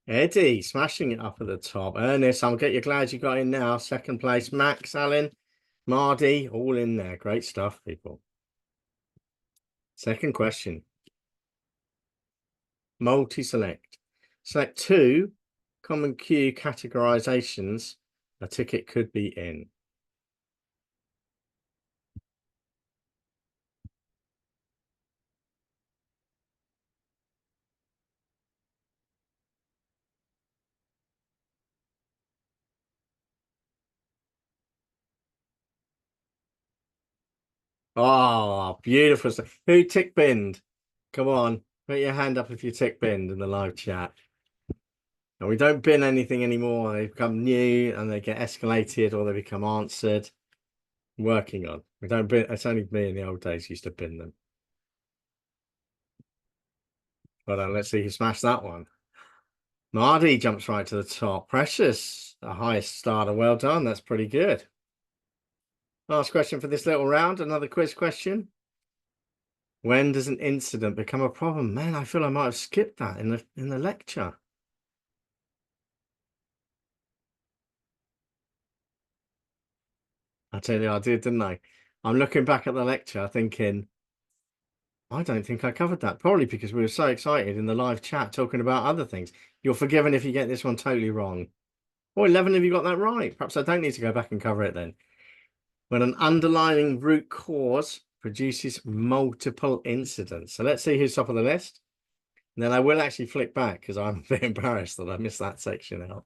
Eddie, smashing it up at the top. Ernest, I'm glad you got in now. Second place, Max, Alan, Mardy, all in there. Great stuff, people. Second question. Multi-select. Select 2 common queue categorizations a ticket could be in. Oh, beautiful stuff. Who tick binned? Come on, put your hand up if you tick binned in the live chat. And we don't bin anything anymore. They become new and they get escalated or they become answered. Working on. We don't bin. It's only me in the old days used to bin them. But let's see who smashed that one. Mardy jumps right to the top. Precious, the highest starter. Well done. That's pretty good. Last question for this little round. Another quiz question. When does an incident become a problem? Man, I feel I might have skipped that in the lecture. I tell you, I did, didn't I? I'm looking back at the lecture thinking, I don't think I covered that. Probably because we were so excited in the live chat talking about other things. You're forgiven if you get this one totally wrong. Or 11 of you got that right. Perhaps I don't need to go back and cover it then. When an underlying root cause produces multiple incidents. So let's see who's top of the list. And then I will actually flick back because I'm a bit embarrassed that I missed that section out.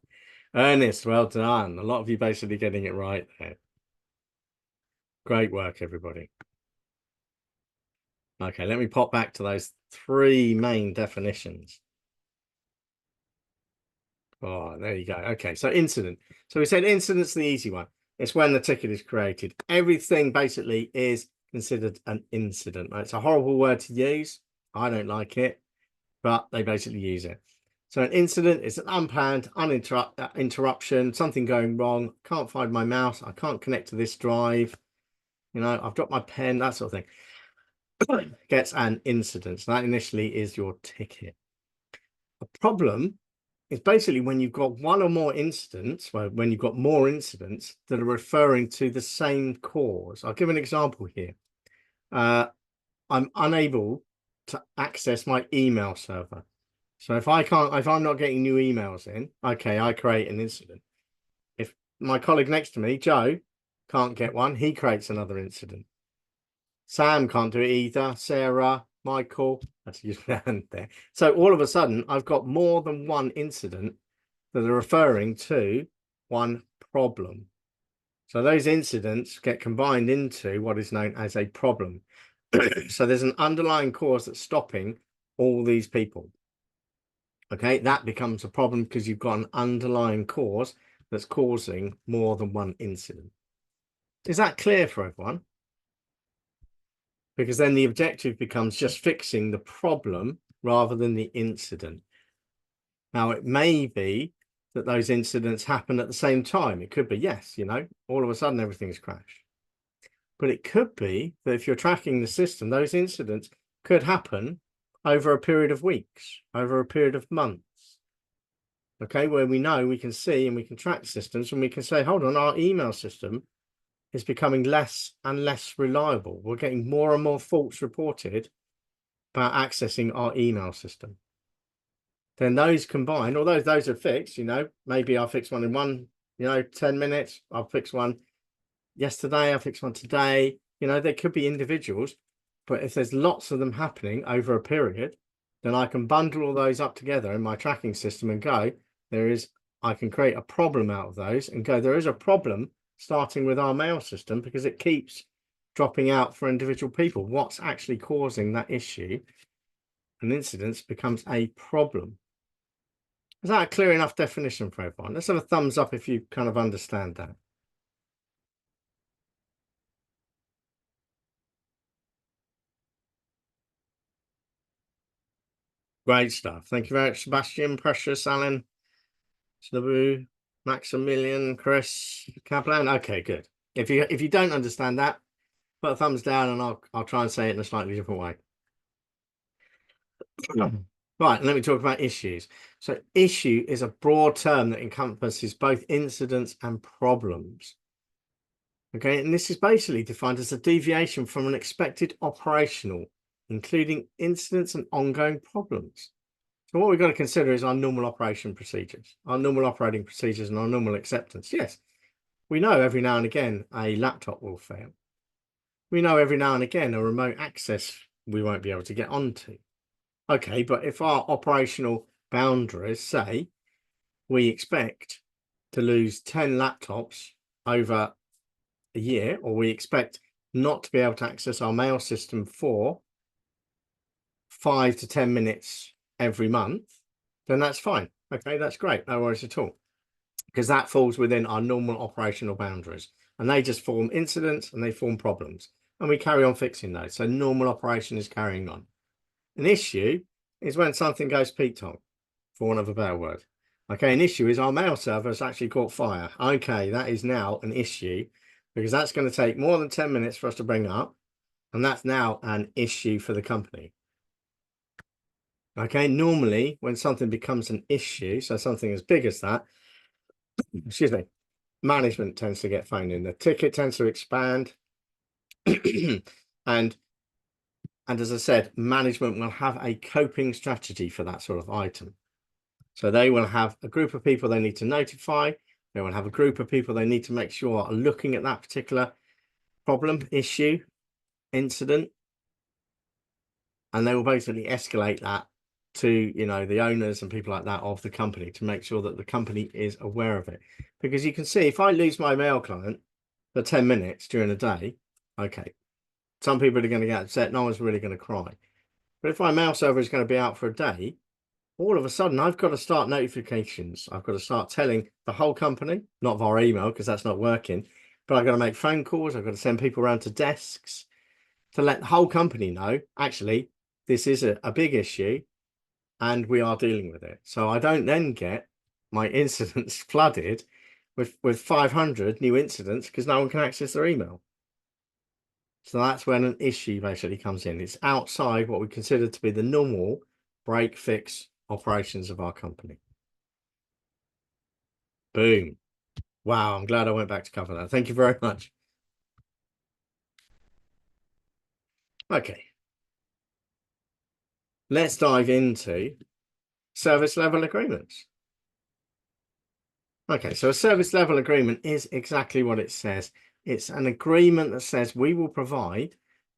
Ernest, well done. A lot of you basically getting it right there. Great work, everybody. Okay, let me pop back to those three main definitions. Oh, there you go. Okay, so incident. So we said incident's the easy one. It's when the ticket is created. Everything basically is considered an incident. It's a horrible word to use. I don't like it, but they basically use it. So an incident is an unplanned interruption, something going wrong. Can't find my mouse. I can't connect to this drive. You know, I've dropped my pen, that sort of thing. Gets an incident. So that initially is your ticket. A problem is basically when you've got one or more incidents, well, when you've got more incidents that are referring to the same cause. I'll give an example here. I'm unable to access my email server. So if I'm not getting new emails in, okay, I create an incident. If my colleague next to me, Joe, can't get one, he creates another incident. Sam can't do it either. Sarah, Michael, that's use my hand there. So all of a sudden, I've got more than one incident that are referring to one problem. So those incidents get combined into what is known as a problem. So there's an underlying cause that's stopping all these people. Okay, that becomes a problem because you've got an underlying cause that's causing more than one incident. Is that clear for everyone? Because then the objective becomes just fixing the problem rather than the incident. Now, it may be that those incidents happen at the same time. It could be, yes, you know, all of a sudden everything's crashed. But it could be that if you're tracking the system, those incidents could happen over a period of weeks, over a period of months. Okay, where we know we can see and we can track systems and we can say, hold on, our email system is becoming less and less reliable. We're getting more and more faults reported about accessing our email system. Then those combined, although those are fixed, you know, maybe I'll fix one in 10 minutes. I'll fix one yesterday. I'll fix one today. You know, there could be individuals, but if there's lots of them happening over a period, then I can bundle all those up together in my tracking system and go, I can create a problem out of those and go, there is a problem starting with our mail system because it keeps dropping out for individual people. What's actually causing that issue? An incident becomes a problem. Is that a clear enough definition for everyone? Let's have a thumbs up if you kind of understand that. Great stuff. Thank you very much, Sebastian, Precious, Alan, Snabu, Maximilian, Chris, Kaplan. Okay, good. If you don't understand that, put a thumbs down and I'll try and say it in a slightly different way. Right, let me talk about issues. So issue is a broad term that encompasses both incidents and problems. Okay, and this is basically defined as a deviation from an expected operational, including incidents and ongoing problems. So what we've got to consider is our normal operation procedures, our normal operating procedures and our normal acceptance. Yes, we know every now and again a laptop will fail. We know every now and again a remote access we won't be able to get onto. Okay, but if our operational boundaries say we expect to lose 10 laptops over a year, or we expect not to be able to access our mail system for 5 to 10 minutes every month, then that's fine. Okay, that's great. No worries at all. Because that falls within our normal operational boundaries. And they just form incidents and they form problems. And we carry on fixing those. So normal operation is carrying on. An issue is when something goes peak-tong, for want of a better word. Okay, an issue is our mail server has actually caught fire. Okay, that is now an issue because that's going to take more than 10 minutes for us to bring up. And that's now an issue for the company. Okay, normally when something becomes an issue, so something as big as that, excuse me, management tends to get phoned in. The ticket tends to expand. and as I said, management will have a coping strategy for that sort of item. So they will have a group of people they need to notify. They will have a group of people they need to make sure are looking at that particular problem, issue, incident. And they will basically escalate that to, you know, the owners and people like that of the company to make sure that the company is aware of it. Because you can see if I lose my mail client for 10 minutes during the day, okay, some people are going to get upset. No one's really going to cry. But if my mail server is going to be out for a day, all of a sudden I've got to start notifications. I've got to start telling the whole company, not via email because that's not working, but I've got to make phone calls. I've got to send people around to desks to let the whole company know, actually, this is a big issue and we are dealing with it. So I don't then get my incidents flooded with 500 new incidents because no one can access their email. So that's when an issue basically comes in. It's outside what we consider to be the normal break fix operations of our company. Boom. Wow, I'm glad I went back to cover that. Thank you very much. Okay. Let's dive into service level agreements. Okay, so a service level agreement is exactly what it says. It's an agreement that says we will provide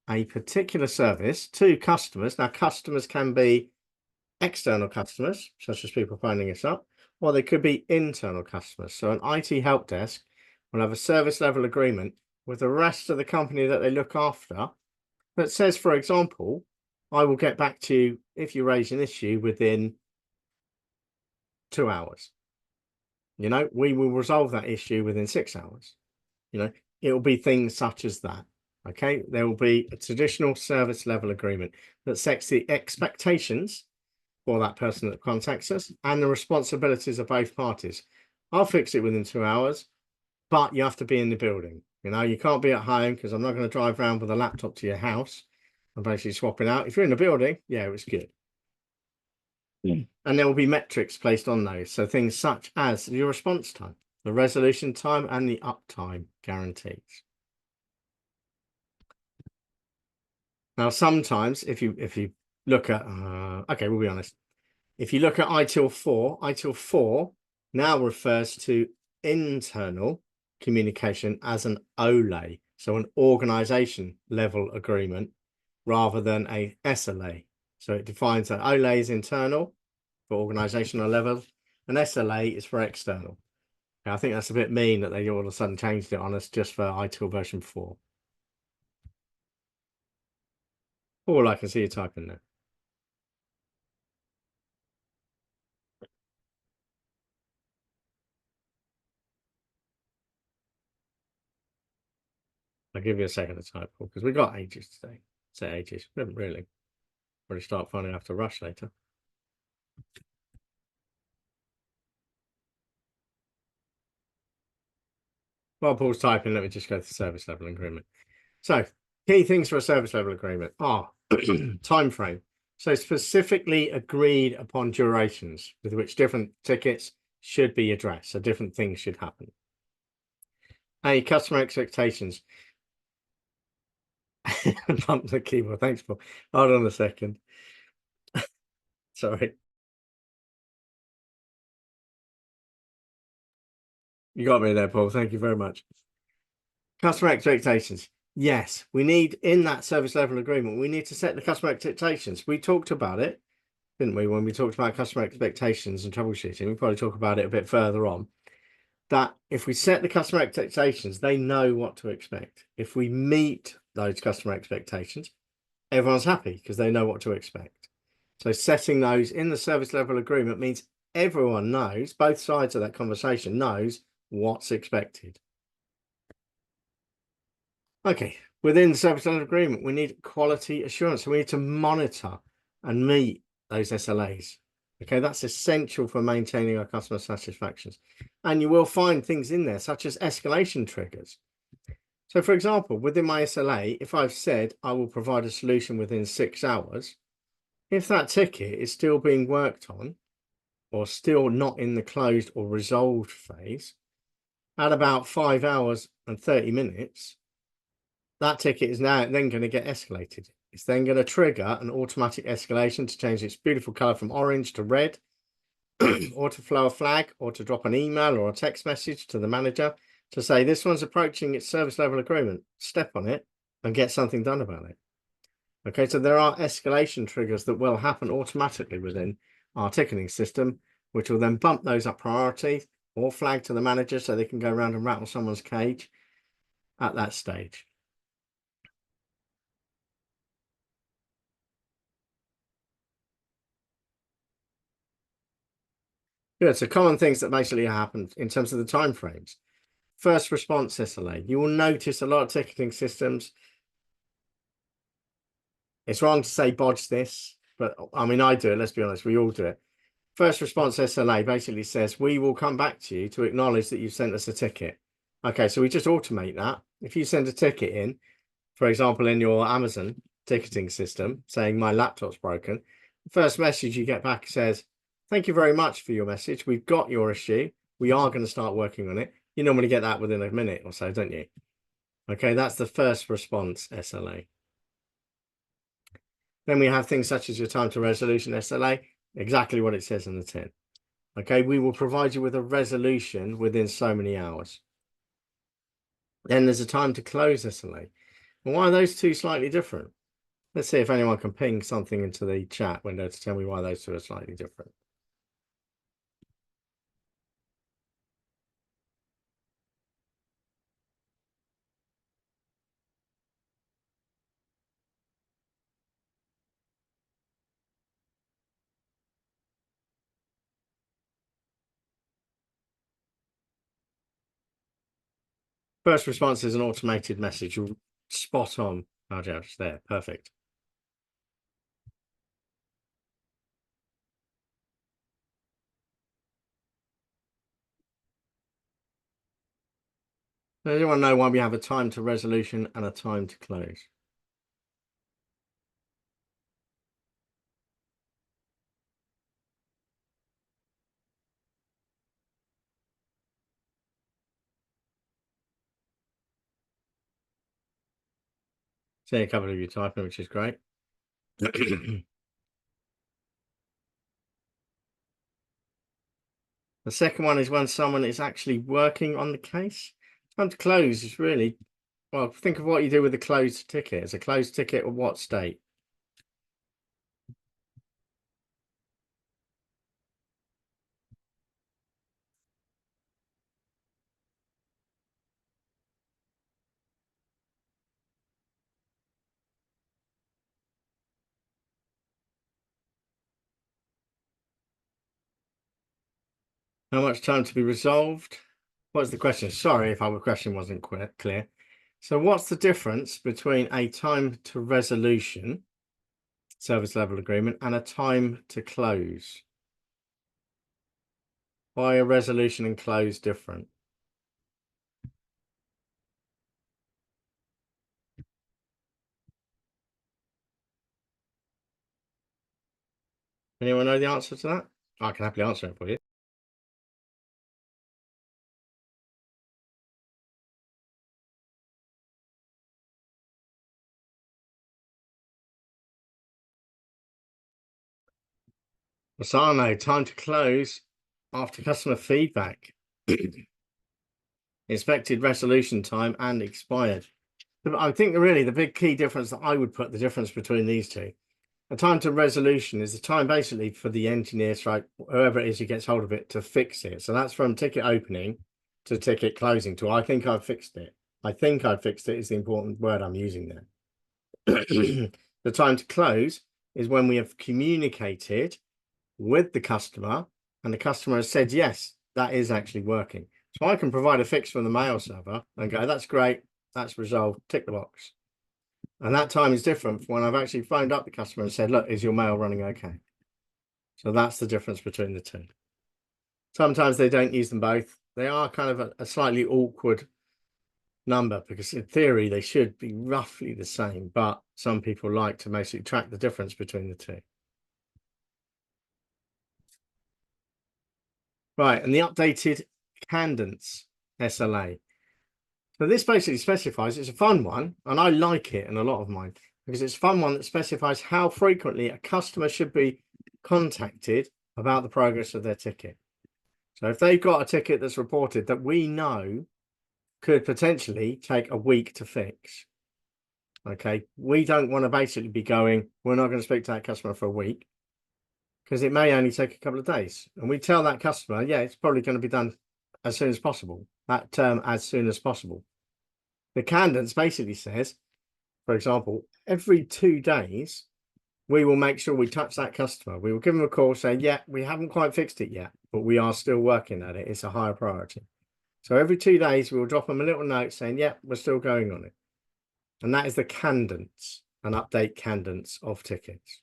a particular service to customers. Now, customers can be external customers, such as people phoning us up, or they could be internal customers. So an IT help desk will have a service level agreement with the rest of the company that they look after that says, for example, I will get back to you if you raise an issue within 2 hours. You know, we will resolve that issue within 6 hours. You know, it will be things such as that. Okay, there will be a traditional service level agreement that sets the expectations for that person that contacts us and the responsibilities of both parties. I'll fix it within 2 hours, but you have to be in the building. You know, you can't be at home because I'm not going to drive around with a laptop to your house and basically swapping out. If you're in the building, yeah, it was good. And there will be metrics placed on those. So things such as your response time, the resolution time, and the uptime guarantees. Now, sometimes if you look at, okay, we'll be honest. If you look at ITIL 4 now refers to internal communication as an OLA, so an organization level agreement rather than a SLA. So it defines that OLA is internal for organizational level and SLA is for external. Now, I think that's a bit mean that they all of a sudden changed it on us just for ITIL version 4. All I can see you typing there. I'll give you a second to type because we got ages today. Say ages. We haven't really. Probably start finding out to rush later. While Paul's typing, let me just go to service level agreement. So key things for a service level agreement are time frame. So specifically agreed upon durations with which different tickets should be addressed. So different things should happen. Customer expectations. Bump the keyboard. Thanks, Paul. Hold on a second. Sorry. You got me there, Paul. Thank you very much. Customer expectations. Yes, we need in that service level agreement, we need to set the customer expectations. We talked about it, didn't we, when we talked about customer expectations and troubleshooting? We'll probably talk about it a bit further on. That if we set the customer expectations, they know what to expect. If we meet those customer expectations, everyone's happy because they know what to expect. So setting those in the service level agreement means everyone knows, both sides of that conversation knows what's expected. Okay, within the service level agreement, we need quality assurance. So we need to monitor and meet those SLAs. Okay, that's essential for maintaining our customer satisfactions. And you will find things in there such as escalation triggers. So for example, within my SLA, if I've said I will provide a solution within 6 hours, if that ticket is still being worked on or still not in the closed or resolved phase, at about 5 hours and 30 minutes, that ticket is now then going to get escalated. It's then going to trigger an automatic escalation to change its beautiful color from orange to red, or to flow a flag, or to drop an email or a text message to the manager to say this one's approaching its service level agreement. Step on it and get something done about it. Okay, so there are escalation triggers that will happen automatically within our ticketing system, which will then bump those up priority or flag to the manager so they can go around and rattle someone's cage at that stage. Good. So common things that basically happen in terms of the time frames. First response SLA. You will notice a lot of ticketing systems. It's wrong to say bodge this, but I mean, I do it. Let's be honest, we all do it. First response SLA basically says, we will come back to you to acknowledge that you've sent us a ticket. Okay, so we just automate that. If you send a ticket in, for example, in your Amazon ticketing system, saying my laptop's broken, the first message you get back says, thank you very much for your message. We've got your issue. We are going to start working on it. You normally get that within a minute or so, don't you? Okay, that's the first response SLA. Then we have things such as your time to resolution SLA, exactly what it says in the tin. Okay, we will provide you with a resolution within so many hours. Then there's a time to close SLA. And why are those two slightly different? Let's see if anyone can ping something into the chat window to tell me why those two are slightly different. First response is an automated message. You're spot on, Rajesh, there. Perfect. Does anyone know why we have a time to resolution and a time to close? See a couple of you typing, which is great. The second one is when someone is actually working on the case. Time to close is really, well, think of what you do with a closed ticket. It's a closed ticket of what state? How much time to be resolved? What's the question? Sorry if our question wasn't clear. So what's the difference between a time to resolution, service level agreement, and a time to close? Why are resolution and close different? Anyone know the answer to that? I can happily answer it for you. Asano, time to close after customer feedback. Expected resolution time and expired. I think really the big key difference that I would put the difference between these two. The time to resolution is the time basically for the engineer, right, whoever it is who gets hold of it to fix it. So that's from ticket opening to ticket closing to I think I've fixed it. I think I fixed it is the important word I'm using there. The time to close is when we have communicated with the customer and the customer has said, yes, that is actually working. So I can provide a fix from the mail server and go, that's great, that's resolved, tick the box. And that time is different from when I've actually phoned up the customer and said, look, is your mail running okay? So that's the difference between the two. Sometimes they don't use them both. They are kind of a slightly awkward number because in theory they should be roughly the same, but some people like to basically track the difference between the two. Right, and the updated cadence SLA. So this basically specifies, it's a fun one, and I like it in a lot of mine, because it's a fun one that specifies how frequently a customer should be contacted about the progress of their ticket. So if they've got a ticket that's reported that we know could potentially take a week to fix, okay, we don't want to basically be going, we're not going to speak to that customer for a week, because it may only take a couple of days. And we tell that customer, yeah, it's probably going to be done as soon as possible, that term as soon as possible. The cadence basically says, for example, every 2 days, we will make sure we touch that customer. We will give them a call saying, yeah, we haven't quite fixed it yet, but we are still working at it. It's a higher priority. So every 2 days, we will drop them a little note saying, yeah, we're still going on it. And that is the cadence, an update cadence of tickets.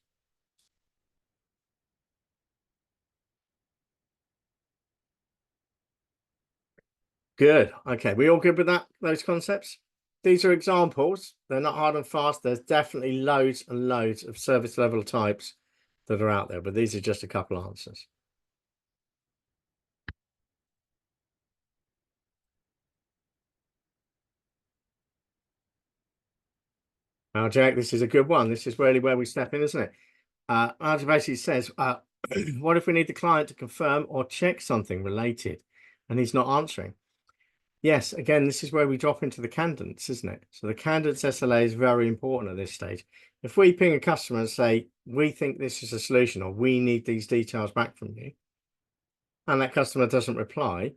Good. Okay, we all good with that? Those concepts? These are examples. They're not hard and fast. There's definitely loads and loads of service level types that are out there, but these are just a couple of answers. Now, Jack, this is a good one. This is really where we step in, isn't it? Archie basically says, what if we need the client to confirm or check something related and he's not answering? Yes, again, this is where we drop into the cadence, isn't it? So the cadence SLA is very important at this stage. If we ping a customer and say, we think this is a solution or we need these details back from you, and that customer doesn't reply,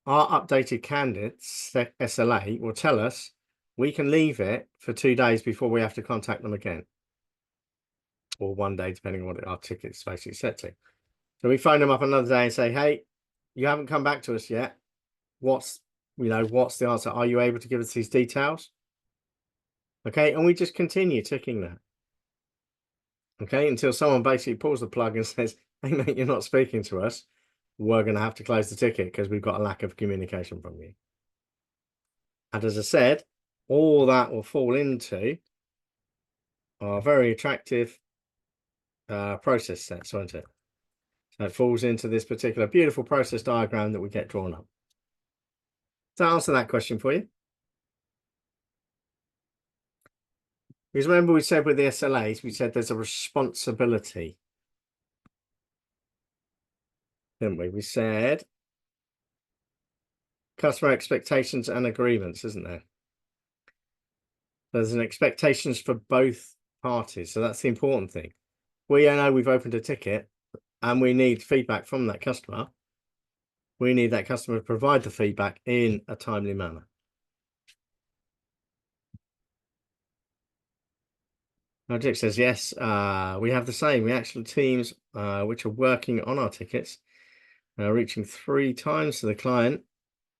our updated cadence SLA will tell us we can leave it for 2 days before we have to contact them again. Or 1 day, depending on what our ticket's basically set to. So we phone them up another day and say, hey, you haven't come back to us yet. What's the answer? Are you able to give us these details? Okay, and we just continue ticking that. Okay, until someone basically pulls the plug and says, hey mate, you're not speaking to us. We're going to have to close the ticket because we've got a lack of communication from you. And as I said, all that will fall into our very attractive process sets, won't it? So it falls into this particular beautiful process diagram that we get drawn up. Does that answer that question for you? Because remember we said with the SLAs, we said there's a responsibility, didn't we? We said customer expectations and agreements, isn't there? There's an expectations for both parties. So that's the important thing. We know we've opened a ticket and we need feedback from that customer. We need that customer to provide the feedback in a timely manner. Now, Dick says, yes, we have the same. We actually teams which are working on our tickets, reaching 3 times to the client.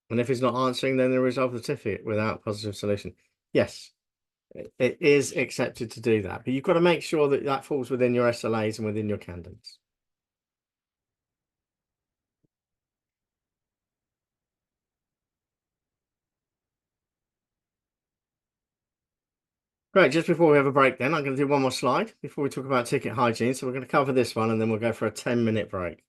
And if he's not answering, then they resolve the ticket without positive solution. Yes, it is accepted to do that. But you've got to make sure that that falls within your SLAs and within your cadence. Great, just before we have a break then, I'm going to do one more slide before we talk about ticket hygiene. So we're going to cover this one and then we'll go for a 10-minute break.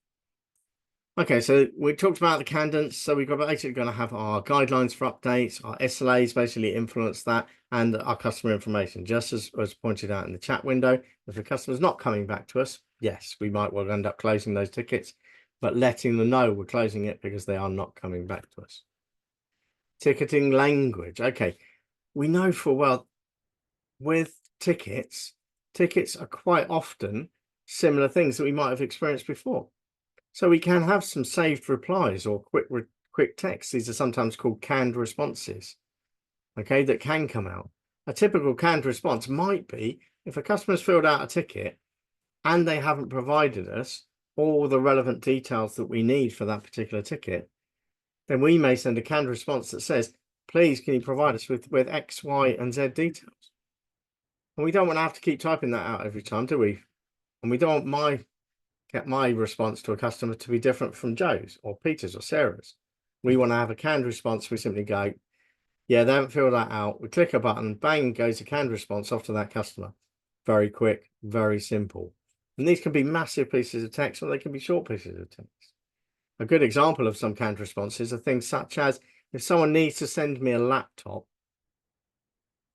Okay, so we talked about the cadence. So we've got basically going to have our guidelines for updates, our SLAs basically influence that, and our customer information. Just as pointed out in the chat window, if the customer's not coming back to us, yes, we might well end up closing those tickets, but letting them know we're closing it because they are not coming back to us. Ticketing language. Okay, we know for well with tickets are quite often similar things that we might have experienced before. So we can have some saved replies or quick text. These are sometimes called canned responses. okay, that can come out. A typical canned response might be if a customer's filled out a ticket and they haven't provided us all the relevant details that we need for that particular ticket, then we may send a canned response that says, please, can you provide us with X, Y, and Z details? And we don't want to have to keep typing that out every time, do we? And we don't want get my response to a customer to be different from Joe's or Peter's or Sarah's. We want to have a canned response. We simply go, yeah, they haven't filled that out. We click a button, bang, goes a canned response off to that customer. Very quick, very simple. And these can be massive pieces of text or they can be short pieces of text. A good example of some canned responses are things such as if someone needs to send me a laptop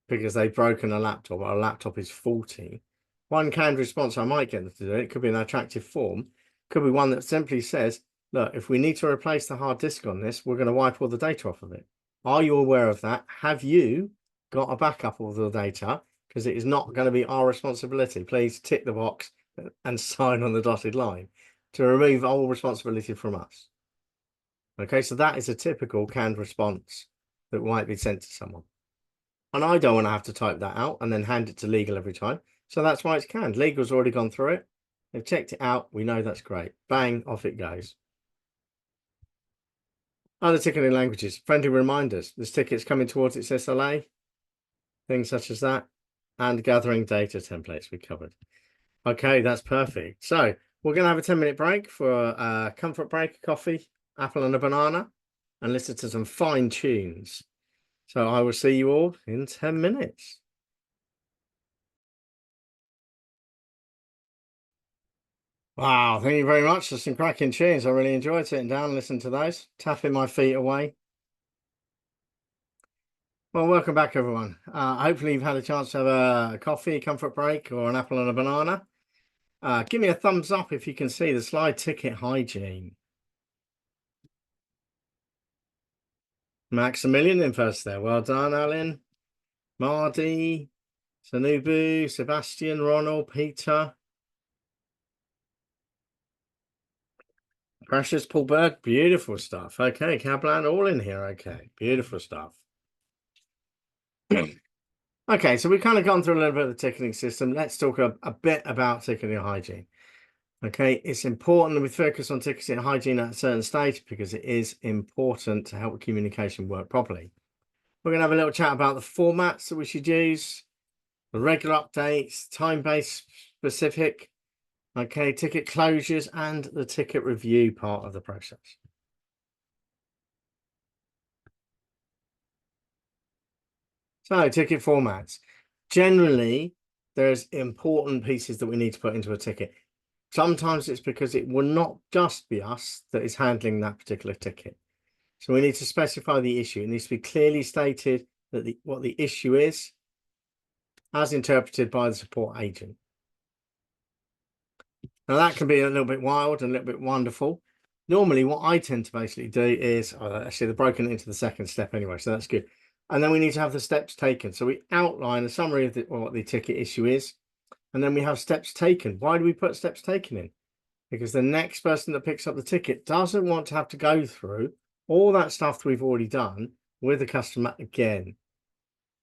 because they've broken a laptop or a laptop is faulty, one canned response I might get them to do, it could be an attractive form, could be one that simply says, look, if we need to replace the hard disk on this, we're going to wipe all the data off of it. Are you aware of that? Have you got a backup of the data? Because it is not going to be our responsibility. Please tick the box and sign on the dotted line to remove all responsibility from us. Okay, so that is a typical canned response that might be sent to someone. And I don't want to have to type that out and then hand it to legal every time. So that's why it's canned. Legal's already gone through it. They've checked it out. We know that's great. Bang, off it goes. Other ticketing languages, friendly reminders. This ticket's coming towards its SLA. Things such as that. And gathering data templates we covered. Okay, that's perfect. So we're going to have a 10-minute break for a comfort break, coffee, apple and a banana, and listen to some fine tunes. So I will see you all in 10 minutes. Wow, thank you very much. There's some cracking tunes. I really enjoyed sitting down and listening to those, tapping my feet away. Well, welcome back, everyone. Hopefully you've had a chance to have a coffee, a comfort break, or an apple and a banana. Give me a thumbs up if you can see the slide ticket hygiene. Maximilian in first there. Well done, Alan. Mardi, Sanubu, Sebastian, Ronald, Peter. Precious Paul Berg, beautiful stuff. Okay, Cablan, all in here. Okay, beautiful stuff. Okay, so we've kind of gone through a little bit of the ticketing system. Let's talk a bit about ticketing hygiene. Okay, it's important that we focus on ticketing hygiene at a certain stage because it is important to help communication work properly. We're going to have a little chat about the formats that we should use, the regular updates, time-based specific, okay, ticket closures, and the ticket review part of the process. So, ticket formats. Generally, there's important pieces that we need to put into a ticket. Sometimes it's because it will not just be us that is handling that particular ticket. So we need to specify the issue. It needs to be clearly stated that what the issue is, as interpreted by the support agent. Now that can be a little bit wild and a little bit wonderful. Normally, what I tend to basically do is, actually, they're broken into the second step anyway, so that's good. And then we need to have the steps taken. So we outline a summary of what the ticket issue is, and then we have steps taken. Why do we put steps taken in? Because the next person that picks up the ticket doesn't want to have to go through all that stuff that we've already done with the customer again.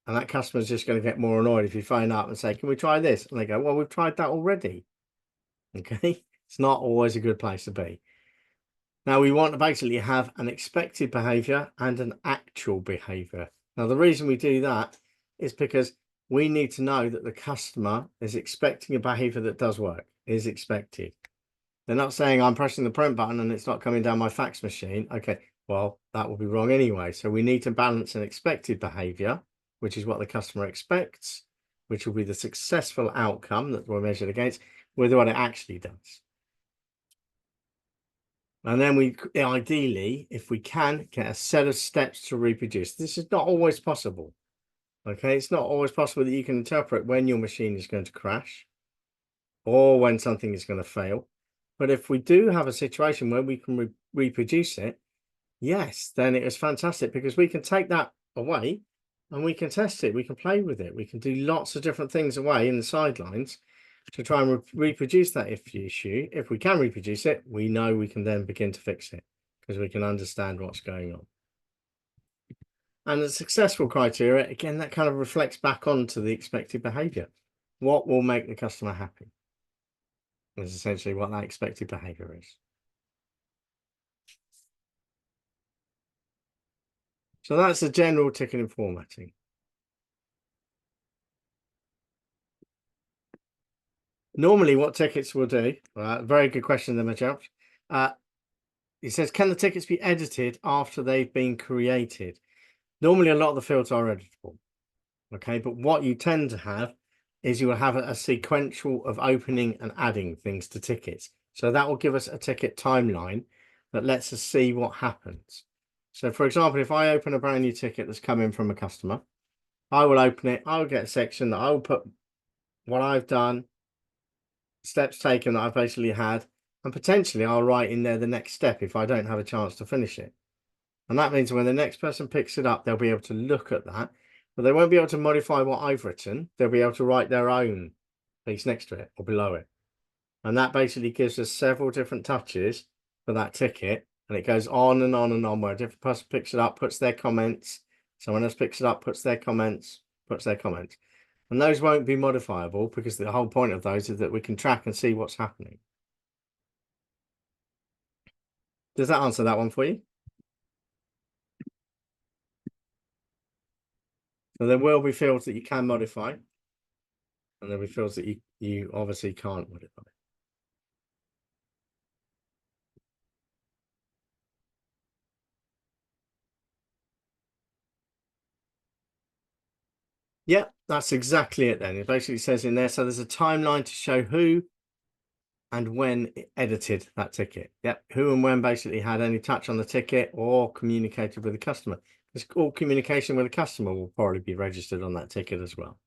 And that customer is just going to get more annoyed if you phone up and say, can we try this? And they go, well, we've tried that already. Okay, it's not always a good place to be. Now, we want to basically have an expected behavior and an actual behavior. Now, the reason we do that is because we need to know that the customer is expecting a behavior that does work, is expected. They're not saying I'm pressing the print button and it's not coming down my fax machine. Okay, well, that will be wrong anyway. So we need to balance an expected behavior, which is what the customer expects, which will be the successful outcome that we're measured against, with what it actually does. And then we ideally, if we can, get a set of steps to reproduce. This is not always possible. Okay, it's not always possible that you can interpret when your machine is going to crash or when something is going to fail. But if we do have a situation where we can reproduce it, yes, then it is fantastic because we can take that away and we can test it. We can play with it. We can do lots of different things away in the sidelines to try and reproduce that issue. If we can reproduce it, we know we can then begin to fix it because we can understand what's going on. And the successful criteria, again, that kind of reflects back onto the expected behavior. What will make the customer happy is essentially what that expected behavior is. So that's the general ticketing formatting. Normally, what tickets will do, very good question there, Michelle. It says, can the tickets be edited after they've been created? Normally, a lot of the fields are editable. Okay, but what you tend to have is you will have a sequential of opening and adding things to tickets. So that will give us a ticket timeline that lets us see what happens. So for example, if I open a brand new ticket that's come in from a customer, I will open it, I'll get a section that I will put what I've done, steps taken that I've basically had, and potentially I'll write in there the next step if I don't have a chance to finish it. And that means when the next person picks it up, they'll be able to look at that, but they won't be able to modify what I've written. They'll be able to write their own piece next to it or below it. And that basically gives us several different touches for that ticket. And it goes on and on and on, where a different person picks it up, puts their comments, someone else picks it up, puts their comments, puts their comments. And those won't be modifiable because the whole point of those is that we can track and see what's happening. Does that answer that one for you? So there will be fields that you can modify, and there'll be fields that you obviously can't modify. Yeah, that's exactly it then. It basically says in there, so there's a timeline to show who and when it edited that ticket. Yep, who and when basically had any touch on the ticket or communicated with the customer. Because all communication with the customer will probably be registered on that ticket as well.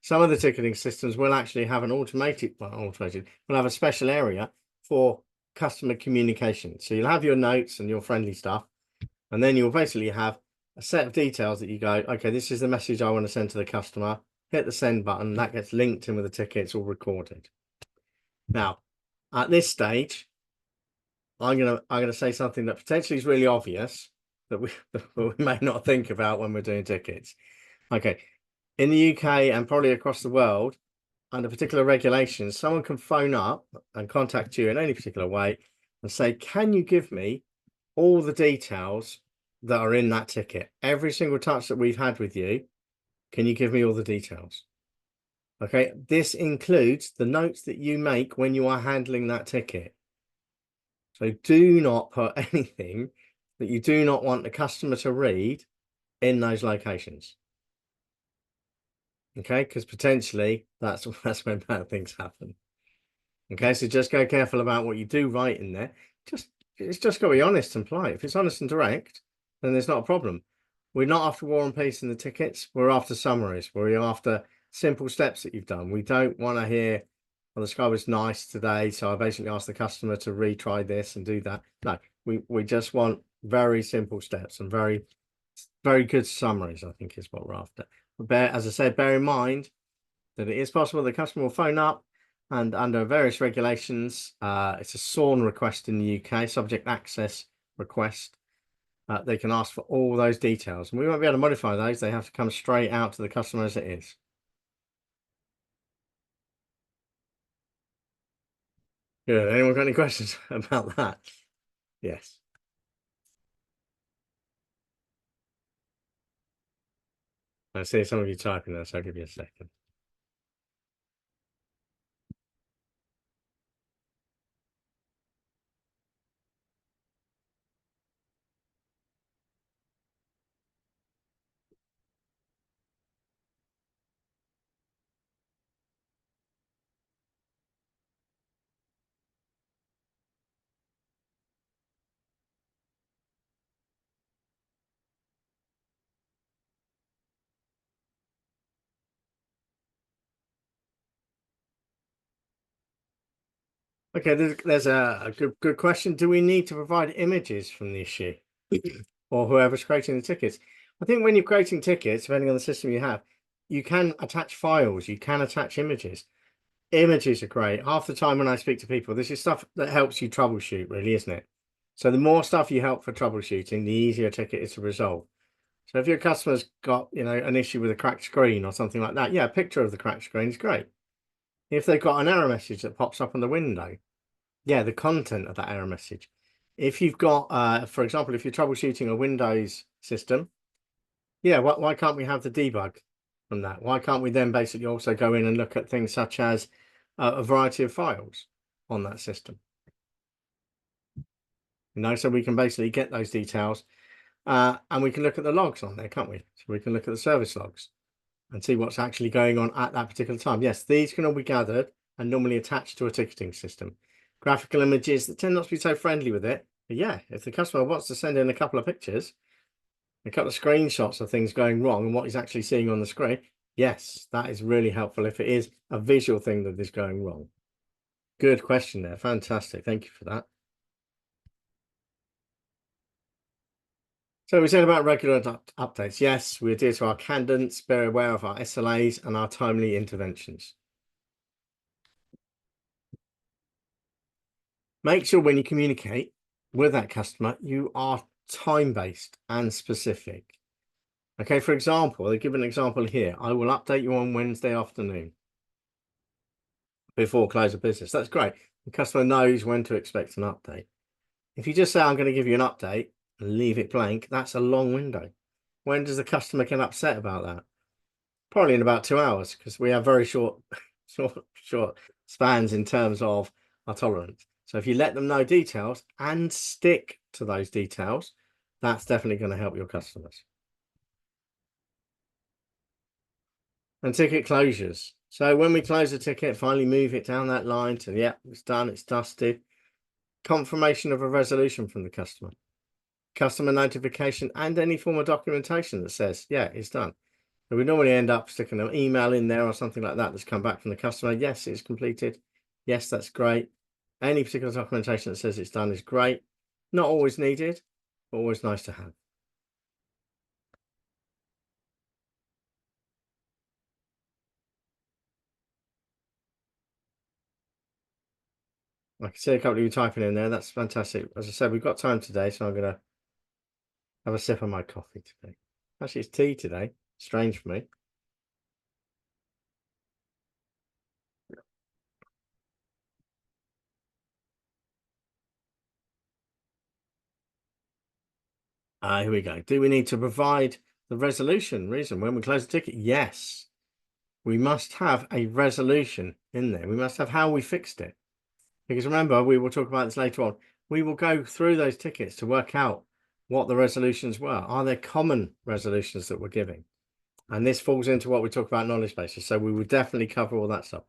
Some of the ticketing systems will actually have an will have a special area for customer communication. So you'll have your notes and your friendly stuff, and then you'll basically have a set of details that you go, okay, this is the message I want to send to the customer. Hit the send button, that gets linked in with the ticket, it's all recorded. Now, at this stage, I'm gonna say something that potentially is really obvious that we may not think about when we're doing tickets. Okay, in the UK and probably across the world, under particular regulations, someone can phone up and contact you in any particular way and say, can you give me all the details that are in that ticket? Every single touch that we've had with you, can you give me all the details? Okay, this includes the notes that you make when you are handling that ticket. So do not put anything that you do not want the customer to read in those locations. Okay, because potentially that's when bad things happen. Okay, so just go careful about what you do write in there. It's just got to be honest and polite. If it's honest and direct, then there's not a problem. We're not after War and Peace in the tickets. We're after summaries. We're after simple steps that you've done. We don't want to hear, well, the sky was nice today, so I basically asked the customer to retry this and do that. No, we just want very simple steps and very good summaries, I think is what we're after. But as I said, bear in mind that it is possible the customer will phone up, and under various regulations, it's a SORN request in the UK, subject access request. They can ask for all those details, and we won't be able to modify those. They have to come straight out to the customer as it is. Good. Anyone got any questions about that? Yes. I see some of you typing there, so I'll give you a second. Okay, there's a good question. Do we need to provide images from the issue or whoever's creating the tickets? I think when you're creating tickets, depending on the system you have, you can attach files, you can attach images. Images are great. Half the time when I speak to people, this is stuff that helps you troubleshoot, really, isn't it? So the more stuff you help for troubleshooting, the easier a ticket is to resolve. So if your customer's got, an issue with a cracked screen or something like that, yeah, a picture of the cracked screen is great. If they've got an error message that pops up on the window, yeah, the content of that error message. If you've got, for example, if you're troubleshooting a Windows system, yeah, why can't we have the debug from that? Why can't we then basically also go in and look at things such as a variety of files on that system? So we can basically get those details and we can look at the logs on there, can't we? So we can look at the service logs and see what's actually going on at that particular time. Yes, these can all be gathered and normally attached to a ticketing system. Graphical images that tend not to be so friendly with it. But yeah, if the customer wants to send in a couple of pictures, a couple of screenshots of things going wrong and what he's actually seeing on the screen, yes, that is really helpful if it is a visual thing that is going wrong. Good question there. Fantastic. Thank you for that. So we said about regular updates. Yes, we adhere to our cadence, bear aware of our SLAs and our timely interventions. Make sure when you communicate with that customer, you are time-based and specific. Okay, for example, I'll give an example here. I will update you on Wednesday afternoon before close of business. That's great. The customer knows when to expect an update. If you just say, I'm going to give you an update and leave it blank, that's a long window. When does the customer get upset about that? Probably in about 2 hours, because we have very short short spans in terms of our tolerance. So if you let them know details and stick to those details, that's definitely going to help your customers. And ticket closures. So when we close a ticket, finally move it down that line to, yeah, it's done, it's dusted. Confirmation of a resolution from the customer. Customer notification and any form of documentation that says, yeah, it's done. And we normally end up sticking an email in there or something like that that's come back from the customer. Yes, it's completed. Yes, that's great. Any particular documentation that says it's done is great. Not always needed, but always nice to have. I can see a couple of you typing in there. That's fantastic. As I said, we've got time today, so I'm going to have a sip of my coffee today. Actually, it's tea today. Strange for me. Here we go. Do we need to provide the resolution reason when we close the ticket? Yes. We must have a resolution in there. We must have how we fixed it. Because remember, we will talk about this later on. We will go through those tickets to work out what the resolutions were. Are there common resolutions that we're giving? And this falls into what we talk about knowledge bases. So we will definitely cover all that stuff.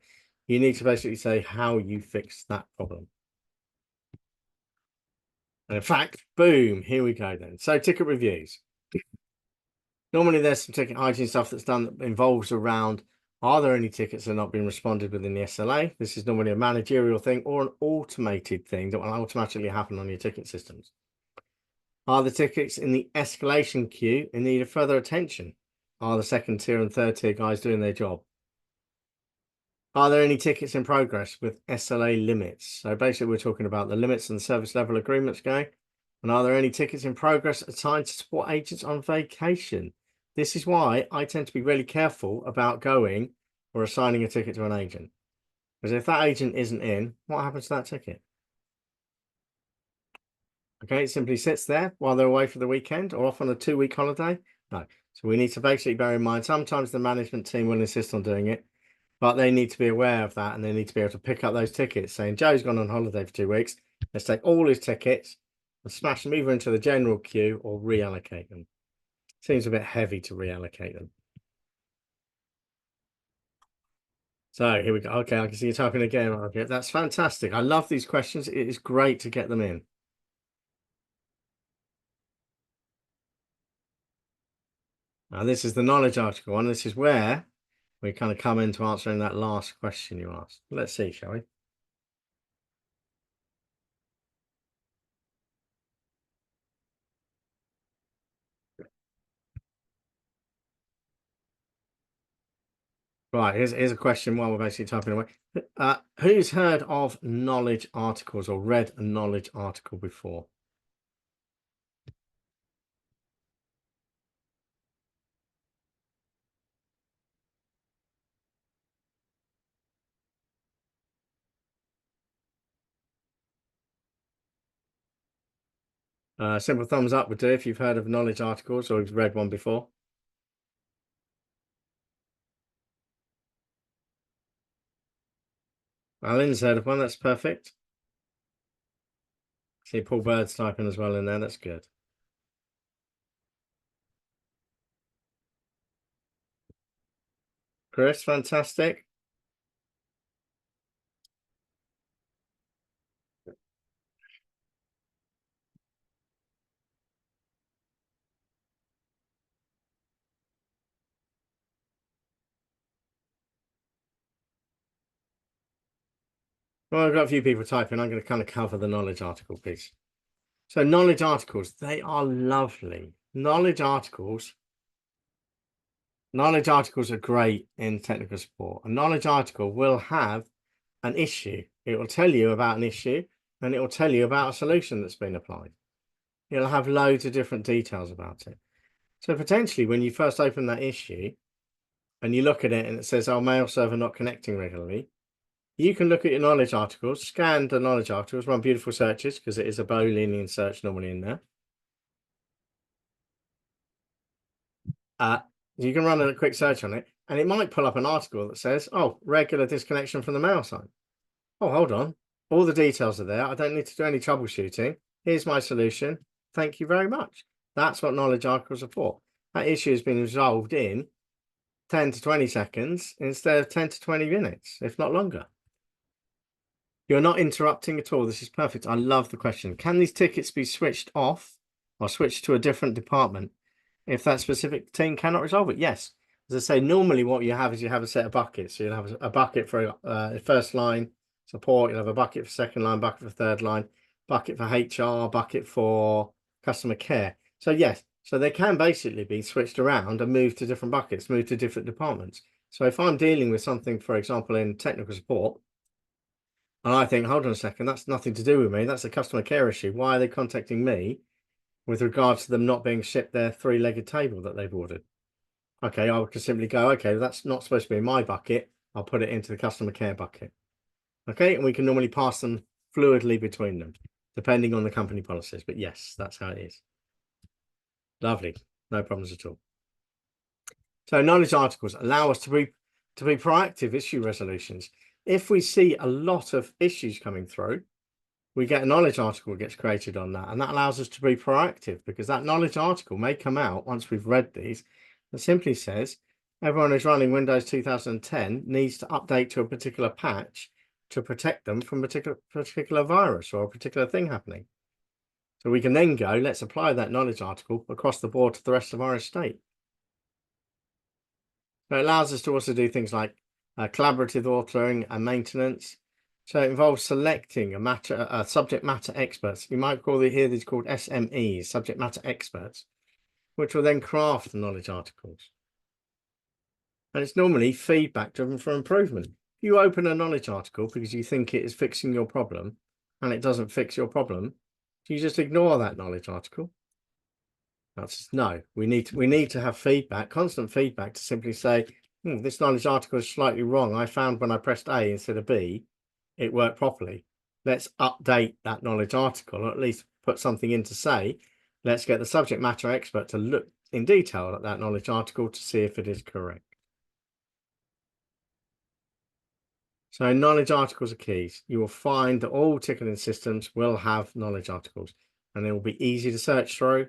You need to basically say how you fix that problem. And in fact, boom, here we go then. So ticket reviews. Normally there's some ticket hygiene stuff that's done that involves around, are there any tickets that have not been responded within the SLA? This is normally a managerial thing or an automated thing that will automatically happen on your ticket systems. Are the tickets in the escalation queue in need of further attention? Are the second tier and third tier guys doing their job? Are there any tickets in progress with SLA limits? So basically we're talking about the limits and service level agreements going. And are there any tickets in progress assigned to support agents on vacation? This is why I tend to be really careful about going or assigning a ticket to an agent. Because if that agent isn't in, what happens to that ticket? Okay, it simply sits there while they're away for the weekend or off on a 2-week holiday. No. So we need to basically bear in mind, sometimes the management team will insist on doing it, but they need to be aware of that and they need to be able to pick up those tickets saying, Joe's gone on holiday for 2 weeks. Let's take all his tickets and smash them either into the general queue or reallocate them. Seems a bit heavy to reallocate them. So here we go. Okay, I can see you typing again. Okay, that's fantastic. I love these questions. It is great to get them in. Now, this is the knowledge article one. This is where we kind of come into answering that last question you asked. Let's see, shall we? Right, here's a question while we're basically typing away. Who's heard of knowledge articles or read a knowledge article before? Simple thumbs up would do if you've heard of knowledge articles or you've read one before. Alan's heard of one. That's perfect. See Paul Bird's typing as well in there. That's good. Chris, fantastic. Well, I've got a few people typing. I'm going to kind of cover the knowledge article piece. So knowledge articles, they are lovely. Knowledge articles are great in technical support. A knowledge article will have an issue. It will tell you about an issue and it will tell you about a solution that's been applied. It'll have loads of different details about it. So potentially when you first open that issue and you look at it and it says, oh, mail server not connecting regularly, you can look at your knowledge articles, scan the knowledge articles, run beautiful searches because it is a Boolean search normally in there. You can run a quick search on it and it might pull up an article that says, oh, regular disconnection from the mail site. Oh, hold on. All the details are there. I don't need to do any troubleshooting. Here's my solution. Thank you very much. That's what knowledge articles are for. That issue has been resolved in 10 to 20 seconds instead of 10 to 20 minutes, if not longer. You're not interrupting at all. This is perfect. I love the question. Can these tickets be switched off or switched to a different department if that specific team cannot resolve it? Yes. As I say, normally what you have is you have a set of buckets. So you'll have a bucket for first line support, you'll have a bucket for second line, bucket for third line, bucket for HR, bucket for customer care. So yes, so they can basically be switched around and moved to different buckets, moved to different departments. So if I'm dealing with something, for example, in technical support, and I think, hold on a second, that's nothing to do with me, that's a customer care issue. Why are they contacting me with regards to them not being shipped their three-legged table that they've ordered? Okay, I can simply go, okay, that's not supposed to be in my bucket. I'll put it into the customer care bucket. Okay, and we can normally pass them fluidly between them, depending on the company policies. But yes, that's how it is. Lovely, no problems at all. So knowledge articles allow us to be proactive issue resolutions. If we see a lot of issues coming through, we get a knowledge article gets created on that, and that allows us to be proactive because that knowledge article may come out once we've read these that simply says everyone who's running Windows 2010 needs to update to a particular patch to protect them from a particular virus or a particular thing happening. So we can then go, let's apply that knowledge article across the board to the rest of our estate. So it allows us to also do things like collaborative authoring and maintenance. So it involves selecting a subject matter experts. You might hear these called SMEs, subject matter experts, which will then craft the knowledge articles. And it's normally feedback driven for improvement. If you open a knowledge article because you think it is fixing your problem and it doesn't fix your problem, do you just ignore that knowledge article? That's no. We need to have feedback, constant feedback, to simply say, this knowledge article is slightly wrong. I found when I pressed A instead of B, it worked properly. Let's update that knowledge article, or at least put something in to say, let's get the subject matter expert to look in detail at that knowledge article to see if it is correct. So knowledge articles are keys. You will find that all ticketing systems will have knowledge articles, and they will be easy to search through,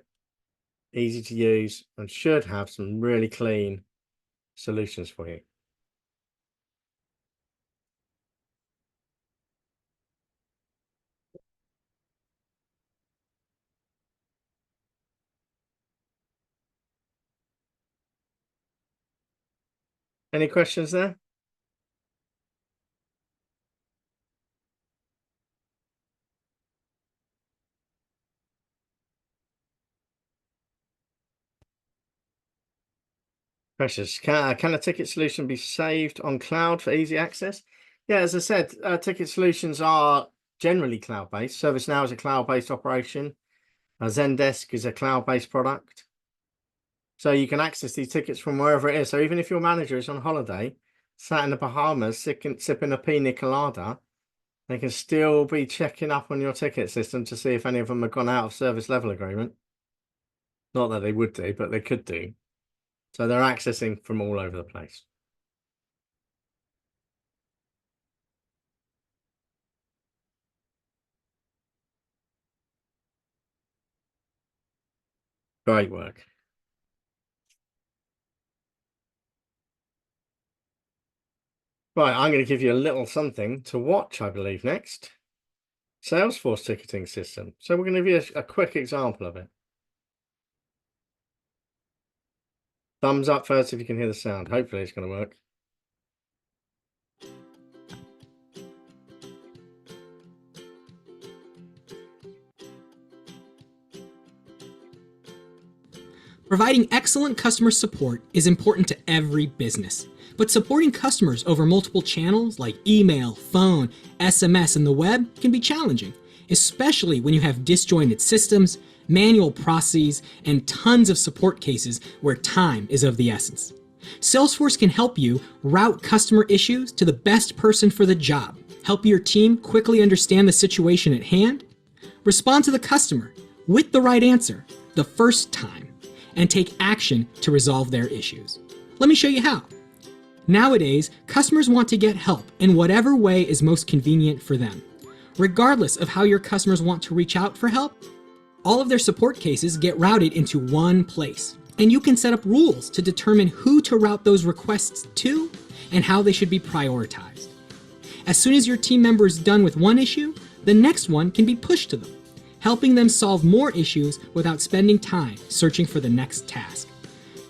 easy to use, and should have some really clean solutions for you. Any questions there? Precious. Can a ticket solution be saved on cloud for easy access? Yeah, as I said, ticket solutions are generally cloud-based. ServiceNow is a cloud-based operation. Zendesk is a cloud-based product. So you can access these tickets from wherever it is. So even if your manager is on holiday, sat in the Bahamas, sipping a pina colada, They can still be checking up on your ticket system to see if any of them have gone out of service level agreement. Not that they would do, but they could do. So they're accessing from all over the place. Great work. Right, I'm going to give you a little something to watch, I believe, next. Salesforce ticketing system. So we're going to give you a quick example of it. Thumbs up first if you can hear the sound. Hopefully it's going to work. Providing excellent customer support is important to every business, but supporting customers over multiple channels like email, phone, SMS, and the web can be challenging, especially when you have disjointed systems, manual processes, and tons of support cases where time is of the essence. Salesforce can help you route customer issues to the best person for the job, help your team quickly understand the situation at hand, respond to the customer with the right answer the first time, and take action to resolve their issues. Let me show you how. Nowadays, customers want to get help in whatever way is most convenient for them. Regardless of how your customers want to reach out for help, all of their support cases get routed into one place. And you can set up rules to determine who to route those requests to and how they should be prioritized. As soon as your team member is done with one issue, the next one can be pushed to them, helping them solve more issues without spending time searching for the next task.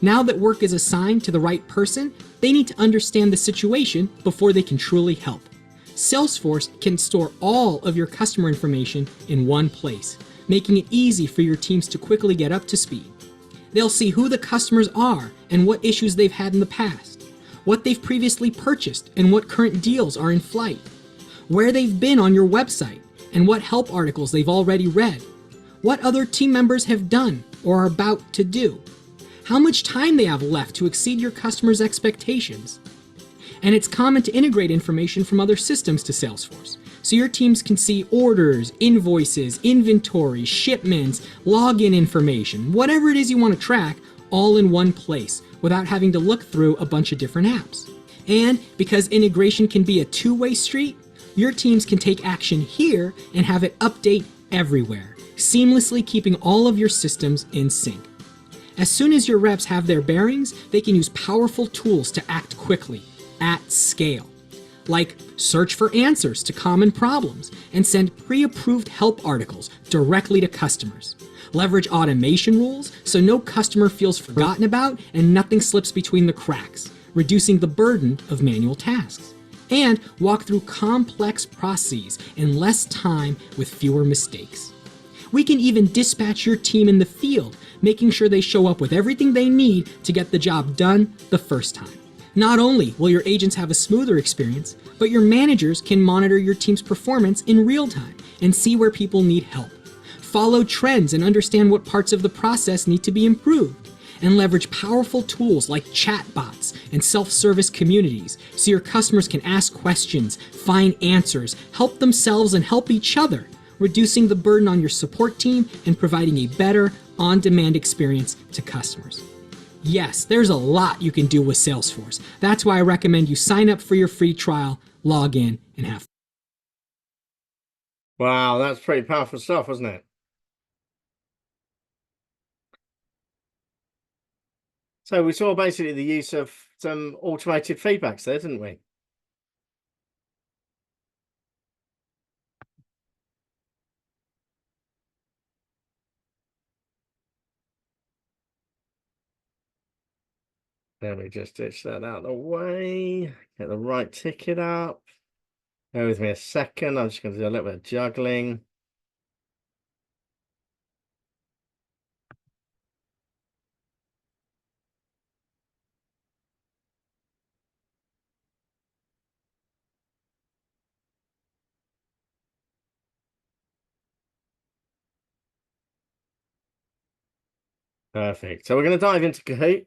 Now that work is assigned to the right person, they need to understand the situation before they can truly help. Salesforce can store all of your customer information in one place, making it easy for your teams to quickly get up to speed. They'll see who the customers are and what issues they've had in the past, what they've previously purchased and what current deals are in flight, where they've been on your website, and what help articles they've already read, what other team members have done or are about to do, how much time they have left to exceed your customers' expectations. And it's common to integrate information from other systems to Salesforce, so your teams can see orders, invoices, inventory, shipments, login information, whatever it is you want to track, all in one place without having to look through a bunch of different apps. And because integration can be a two-way street, your teams can take action here and have it update everywhere, seamlessly keeping all of your systems in sync. As soon as your reps have their bearings, they can use powerful tools to act quickly, at scale, like search for answers to common problems and send pre-approved help articles directly to customers. Leverage automation rules so no customer feels forgotten about and nothing slips between the cracks, reducing the burden of manual tasks. And walk through complex processes in less time with fewer mistakes. We can even dispatch your team in the field, making sure they show up with everything they need to get the job done the first time. Not only will your agents have a smoother experience, but your managers can monitor your team's performance in real time and see where people need help. Follow trends and understand what parts of the process need to be improved. And leverage powerful tools like chatbots and self-service communities so your customers can ask questions, find answers, help themselves and help each other, reducing the burden on your support team and providing a better on-demand experience to customers. Yes, there's a lot you can do with Salesforce. That's why I recommend you sign up for your free trial, log in, and have fun. Wow, that's pretty powerful stuff, wasn't it? So we saw basically the use of some automated feedbacks there, didn't we? Let me just ditch that out of the way. Get the right ticket up. Bear with me a second. I'm just going to do a little bit of juggling. Perfect. So we're going to dive into Kahoot.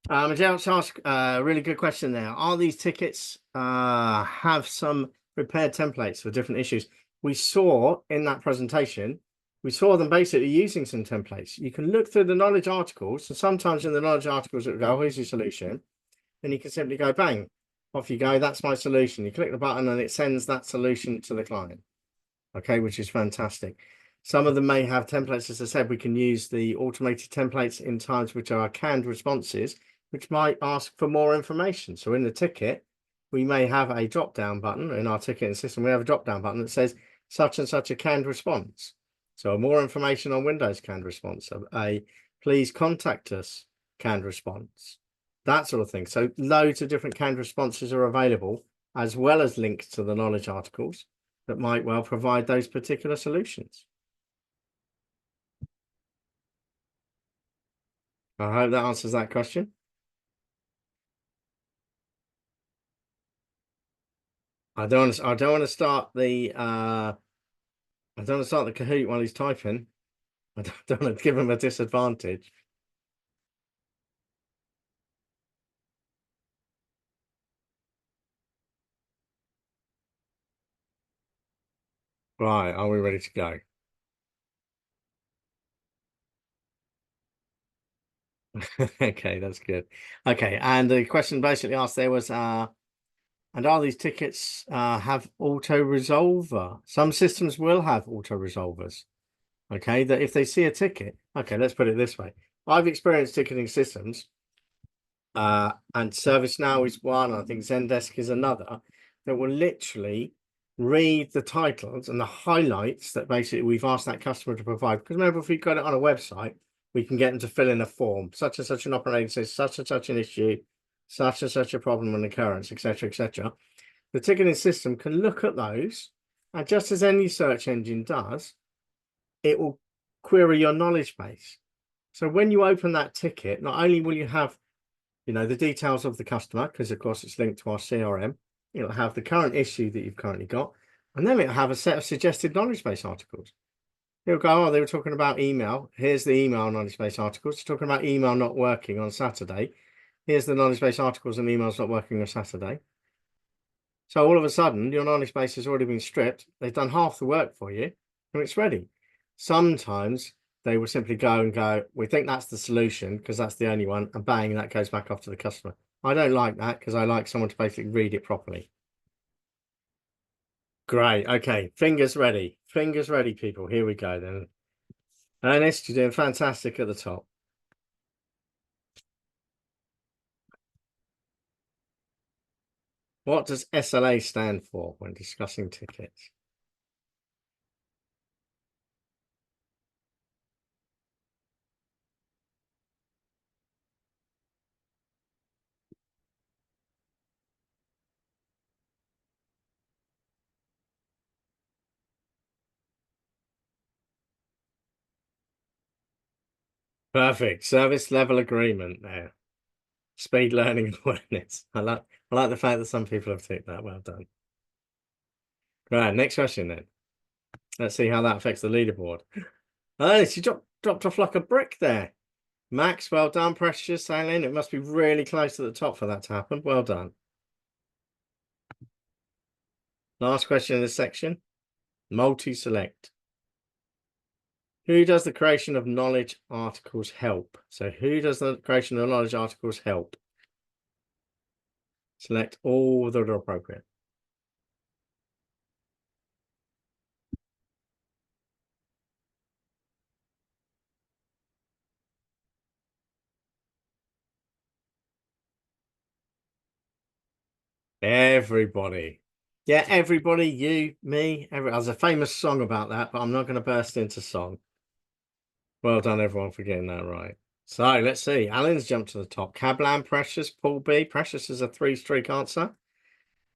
Just ask a really good question there. Are these tickets have some prepared templates for different issues. We saw in that presentation, we saw them basically using some templates. You can look through the knowledge articles, and sometimes in the knowledge articles, it will go, oh, here's your solution. And you can simply go, bang, off you go. That's my solution. You click the button and it sends that solution to the client. Okay, which is fantastic. Some of them may have templates. As I said, we can use the automated templates in times which are canned responses, which might ask for more information. So in the ticket, we may have a drop-down button in our ticketing system. We have a drop-down button that says such and such a canned response. So more information on Windows canned response, a please contact us canned response, that sort of thing. So loads of different canned responses are available, as well as links to the knowledge articles that might well provide those particular solutions. I hope that answers that question. I don't want to start the Kahoot while he's typing. I don't want to give him a disadvantage. Right, are we ready to go? Okay, that's good. Okay, and the question basically asked there was, and are these tickets have auto resolver? Some systems will have auto resolvers. Okay, that if they see a ticket, okay, let's put it this way. I've experienced ticketing systems, and ServiceNow is one, I think Zendesk is another, that will literally read the titles and the highlights that basically we've asked that customer to provide. Because remember, if we've got it on a website, we can get them to fill in a form, such and such an operating system, such and such an issue, such and such a problem and occurrence, etc., etc. The ticketing system can look at those, and just as any search engine does, it will query your knowledge base. So when you open that ticket, not only will you have, the details of the customer, because of course it's linked to our CRM, it'll have the current issue that you've currently got, and then it'll have a set of suggested knowledge base articles. It'll go, oh, they were talking about email. Here's the email knowledge base articles. Talking about email not working on Saturday. Here's the knowledge base articles and emails not working on Saturday. So all of a sudden, your knowledge base has already been stripped. They've done half the work for you, and it's ready. Sometimes they will simply go, we think that's the solution because that's the only one, and bang, that goes back off to the customer. I don't like that because I like someone to basically read it properly. Great. Okay. Fingers ready. Fingers ready, people. Here we go then. Ernest, you're doing fantastic at the top. What does SLA stand for when discussing tickets? Perfect. Service level agreement there. Speed learning and awareness. I like the fact that some people have ticked that. Well done. Right, next question then. Let's see how that affects the leaderboard. Oh, she dropped off like a brick there. Max, well done. Precious sailing. It must be really close to the top for that to happen. Well done. Last question in this section. Multi-select. Who does the creation of knowledge articles help? So who does the creation of knowledge articles help? Select all that are appropriate. Everybody. Yeah, everybody, you, me, there's a famous song about that, but I'm not going to burst into song. Well done, everyone, for getting that right. So let's see. Alan's jumped to the top. Cablan, Precious, Paul B. Precious is a 3-streak answer.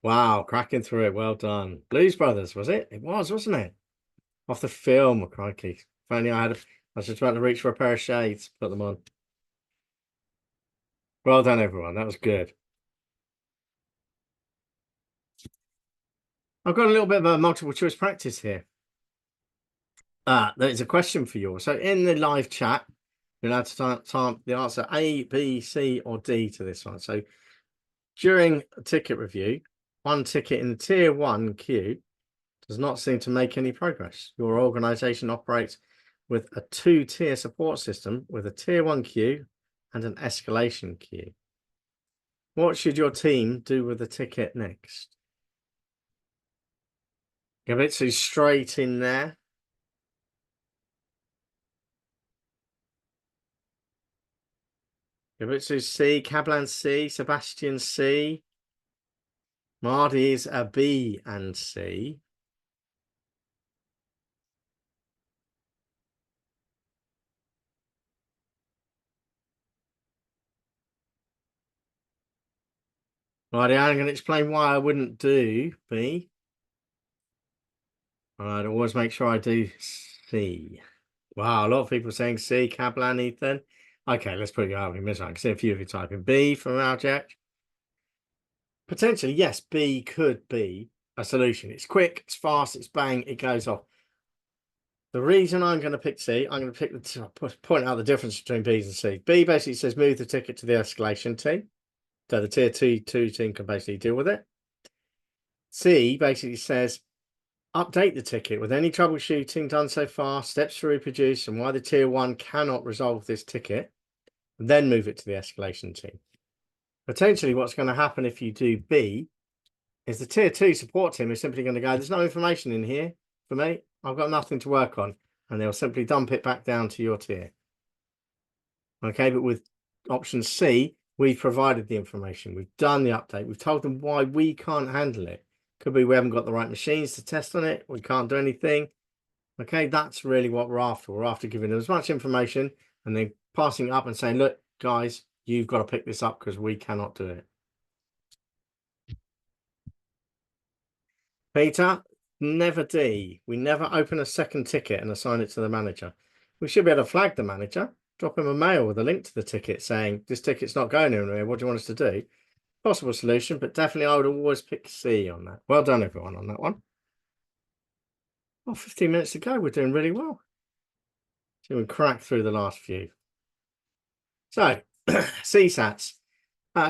Wow, cracking through it. Well done. Blues Brothers, was it? It was, wasn't it? Off the film, crikey. If only I was just about to reach for a pair of shades, put them on. Well done, everyone. That was good. I've got a little bit of a multiple choice practice here. There's a question for you. So in the live chat, you're allowed to type the answer A, B, C, or D to this one. So during a ticket review, one ticket in the tier 1 queue does not seem to make any progress. Your organization operates with a 2-tier support system with a tier 1 queue and an escalation queue. What should your team do with the ticket next? Give it to straight in there. Give it to C, Cablan C, Sebastian C. Mardy is a B and C. Mardy, I'm going to explain why I wouldn't do B. I'd always make sure I do C. Wow, a lot of people saying C, Cablan, Ethan. Okay, let's put you out in misery. I can see a few of you typing B from Aljack. Potentially, yes, B could be a solution. It's quick, it's fast, it's bang, it goes off. The reason I'm going to pick C, I'm going to pick point out the difference between B's and C. B basically says move the ticket to the escalation team. So the tier 2 team can basically deal with it. C basically says update the ticket with any troubleshooting done so far, steps to reproduce, and why the tier 1 cannot resolve this ticket, and then move it to the escalation team. Potentially what's going to happen if you do B is the tier 2 support team is simply going to go, there's no information in here for me. I've got nothing to work on. And they'll simply dump it back down to your tier. Okay, but with option C, we've provided the information. We've done the update. We've told them why we can't handle it. Could be we haven't got the right machines to test on it. We can't do anything. Okay, that's really what we're after. We're after giving them as much information and then passing it up and saying, look, guys, you've got to pick this up because we cannot do it. Peter, never D. We never open a second ticket and assign it to the manager. We should be able to flag the manager, drop him a mail with a link to the ticket saying, this ticket's not going anywhere. What do you want us to do? Possible solution, but definitely I would always pick C on that. Well done, everyone, on that one. Well, 15 minutes to go. We're doing really well. So we cracked through the last few. So, CSATs.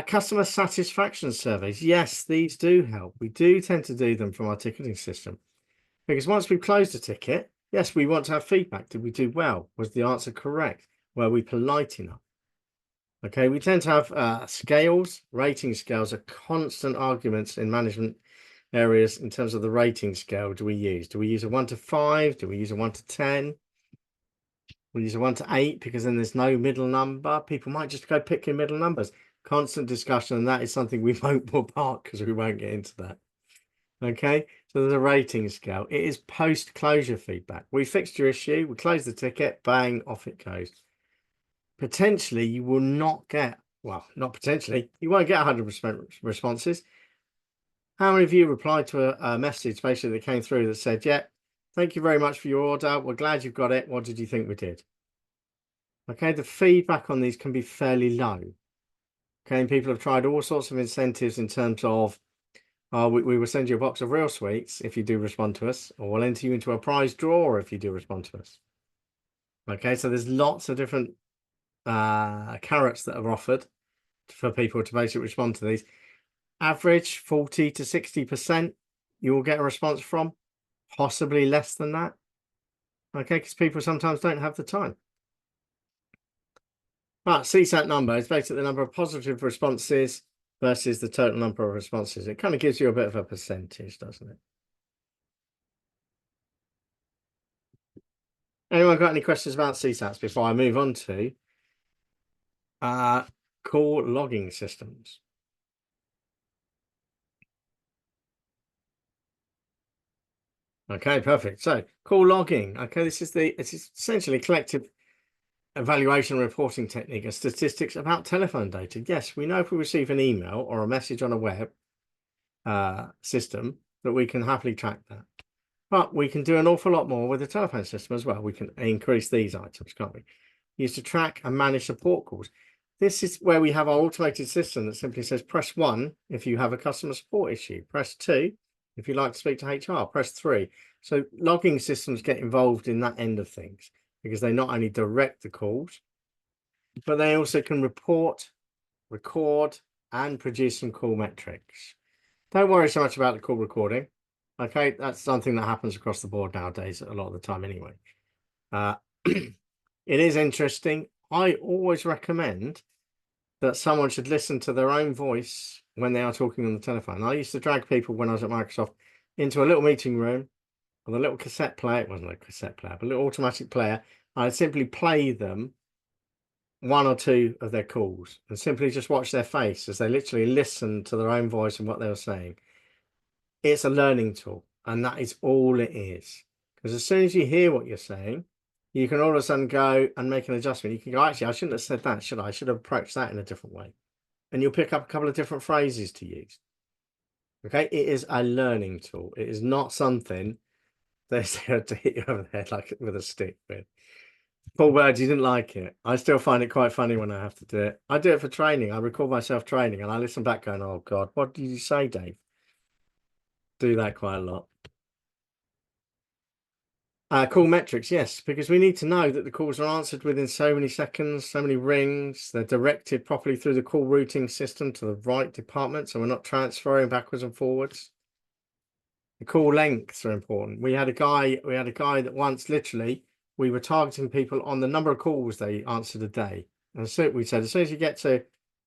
Customer satisfaction surveys. Yes, these do help. We do tend to do them from our ticketing system. Because once we've closed a ticket, yes, we want to have feedback. Did we do well? Was the answer correct? Were we polite enough? Okay, we tend to have scales. Rating scales are constant arguments in management areas in terms of the rating scale do we use? Do we use a 1 to 5? Do we use a 1 to 10? We use a 1 to 8 because then there's no middle number. People might just go pick your middle numbers. Constant discussion, and that is something we won't pull apart because we won't get into that. Okay, so there's a rating scale. It is post-closure feedback. We fixed your issue, we close the ticket, bang, off it goes. Potentially, you will not get, well, not potentially, you won't get 100% responses. How many of you replied to a message basically that came through that said, yeah, thank you very much for your order. We're glad you've got it. What did you think we did? Okay, the feedback on these can be fairly low. Okay, and people have tried all sorts of incentives in terms of, we will send you a box of real sweets if you do respond to us, or we'll enter you into a prize draw if you do respond to us. Okay, so there's lots of different carrots that are offered for people to basically respond to these. Average 40 to 60% you will get a response from, possibly less than that. Okay, because people sometimes don't have the time. But CSAT number is basically the number of positive responses versus the total number of responses. It kind of gives you a bit of a percentage, doesn't it? Anyone got any questions about CSATs before I move on to call logging systems? Okay, perfect. So call logging. Okay, it's essentially collective evaluation and reporting technique and statistics about telephone data. Yes, we know if we receive an email or a message on a web system that we can happily track that. But we can do an awful lot more with the telephone system as well. We can increase these items, can't we? Use to track and manage support calls. This is where we have our automated system that simply says press 1 if you have a customer support issue, press 2 if you'd like to speak to HR, press 3. So logging systems get involved in that end of things because they not only direct the calls, but they also can report, record, and produce some call metrics. Don't worry so much about the call recording. Okay, that's something that happens across the board nowadays a lot of the time anyway. It is interesting. I always recommend that someone should listen to their own voice when they are talking on the telephone. I used to drag people when I was at Microsoft into a little meeting room with a little cassette player. It wasn't a cassette player, but a little automatic player. I'd simply play them one or two of their calls and simply just watch their face as they literally listen to their own voice and what they were saying. It's a learning tool, and that is all it is. Because as soon as you hear what you're saying, you can all of a sudden go and make an adjustment. You can go, actually, I shouldn't have said that, should I? I should have approached that in a different way. And you'll pick up a couple of different phrases to use. Okay, it is a learning tool. It is not something that's there to hit you over the head like with a stick with. Paul Bird, you didn't like it. I still find it quite funny when I have to do it. I do it for training. I record myself training and I listen back going, oh God, what did you say, Dave? Do that quite a lot. Call metrics, yes, because we need to know that the calls are answered within so many seconds, so many rings. They're directed properly through the call routing system to the right department, so we're not transferring backwards and forwards. The call lengths are important. We had a guy that once literally we were targeting people on the number of calls they answered a day. And so we said, as soon as you get to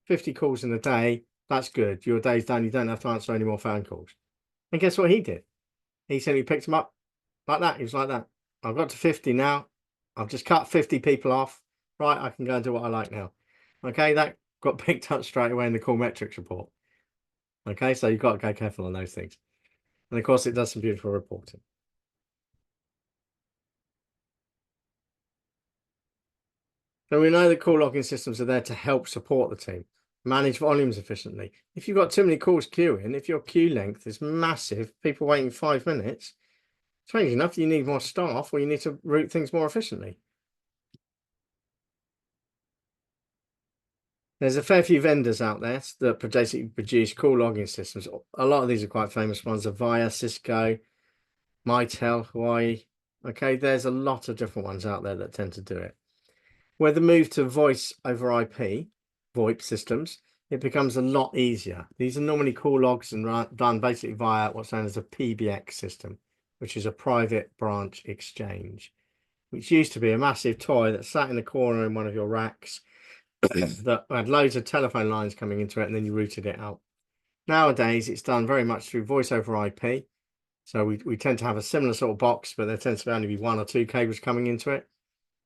50 calls in a day, that's good. Your day's done. You don't have to answer any more phone calls. And guess what he did? He simply picked them up like that. He was like that. I've got to 50 now. I've just cut 50 people off. Right, I can go and do what I like now. Okay, that got picked up straight away in the call metrics report. Okay, so you've got to go careful on those things. And of course, it does some beautiful reporting. So we know that call logging systems are there to help support the team, manage volumes efficiently. If you've got too many calls queuing, if your queue length is massive, people waiting 5 minutes, strange enough, you need more staff or you need to route things more efficiently. There's a fair few vendors out there that produce call logging systems. A lot of these are quite famous ones: Avaya, Cisco, Mitel, Hawaii. Okay, there's a lot of different ones out there that tend to do it. With the move to voice over IP, VoIP systems, it becomes a lot easier. These are normally call logs and done basically via what's known as a PBX system, which is a private branch exchange, which used to be a massive toy that sat in the corner in one of your racks that had loads of telephone lines coming into it, and then you routed it out. Nowadays, it's done very much through voice over IP. So we tend to have a similar sort of box, but there tends to only be one or two cables coming into it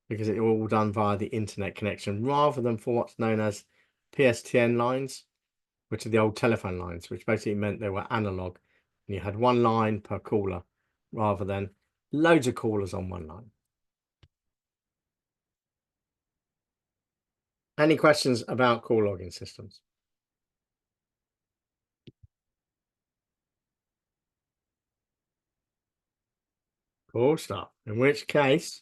because it's all done via the internet connection rather than for what's known as PSTN lines, which are the old telephone lines, which basically meant they were analog and you had one line per caller rather than loads of callers on one line. Any questions about call logging systems? Cool stuff. In which case,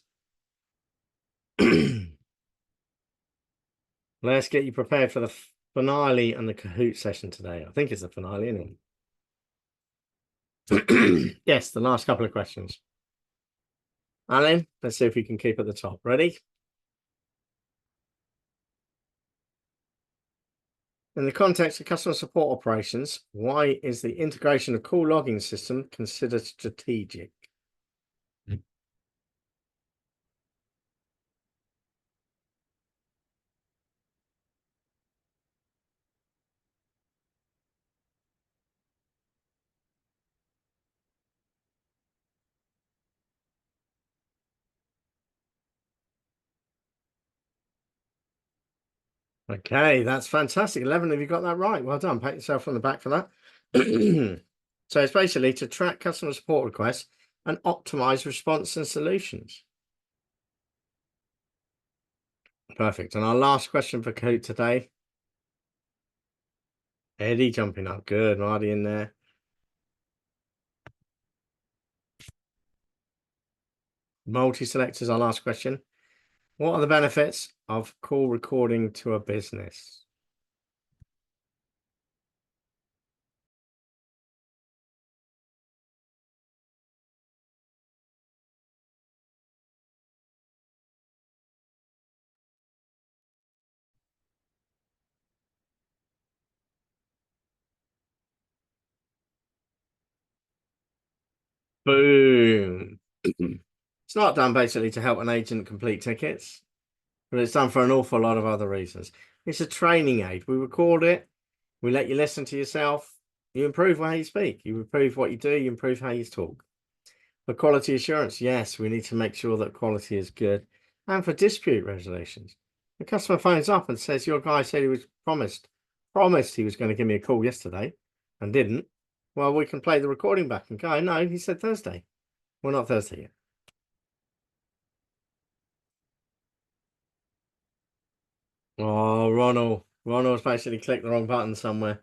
let's get you prepared for the finale and the Kahoot session today. I think it's the finale anyway. Yes, the last couple of questions. Alan, let's see if we can keep at the top. Ready? In the context of customer support operations, why is the integration of call logging system considered strategic? Okay, that's fantastic. 11 of you got that right. Well done. Pat yourself on the back for that. So it's basically to track customer support requests and optimize response and solutions. Perfect. And our last question for Kahoot today. Eddie jumping up. Good. Marty in there. Multi-select is our last question. What are the benefits of call recording to a business? Boom. It's not done basically to help an agent complete tickets, but it's done for an awful lot of other reasons. It's a training aid. We record it. We let you listen to yourself. You improve how you speak. You improve what you do. You improve how you talk. For quality assurance, yes, we need to make sure that quality is good. And for dispute resolutions, the customer phones up and says, your guy said he was promised he was going to give me a call yesterday and didn't. Well, we can play the recording back and go, no, he said Thursday. Well, not Thursday yet. Oh, Ronald's basically clicked the wrong button somewhere.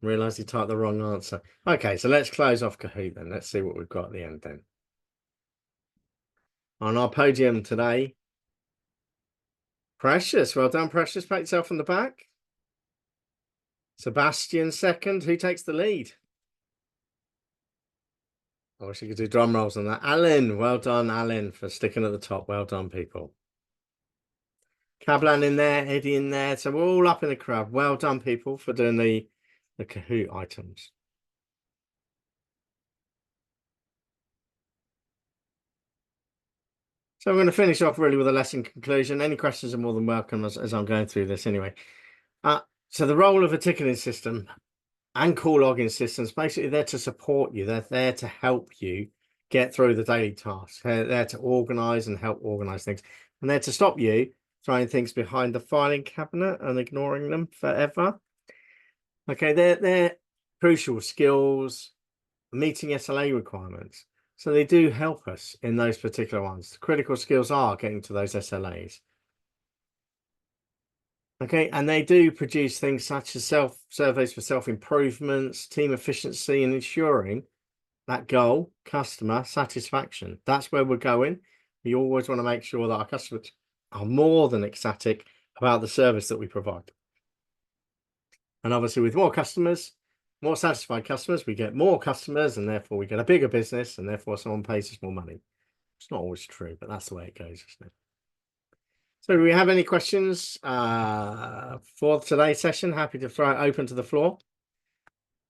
Realised he typed the wrong answer. Okay, so let's close off Kahoot then. Let's see what we've got at the end then. On our podium today, Precious. Well done, Precious. Pat yourself on the back. Sebastian second. Who takes the lead? I wish you could do drum rolls on that. Alan. Well done, Alan, for sticking at the top. Well done, people. Cablan in there, Eddie in there. So we're all up in the crowd. Well done, people, for doing the Kahoot items. So we're going to finish off really with a lesson conclusion. Any questions are more than welcome as I'm going through this anyway. So the role of a ticketing system and call logging systems, basically they're to support you. They're there to help you get through the daily tasks. They're there to organize and help organize things. And they're to stop you throwing things behind the filing cabinet and ignoring them forever. Okay, they're crucial skills, meeting SLA requirements. So they do help us in those particular ones. The critical skills are getting to those SLAs. Okay, and they do produce things such as surveys for self-improvements, team efficiency, and ensuring that goal, customer satisfaction. That's where we're going. We always want to make sure that our customers are more than ecstatic about the service that we provide. And obviously with more customers, more satisfied customers, we get more customers, and therefore we get a bigger business, and therefore someone pays us more money. It's not always true, but that's the way it goes, isn't it? So do we have any questions for today's session? Happy to throw it open to the floor.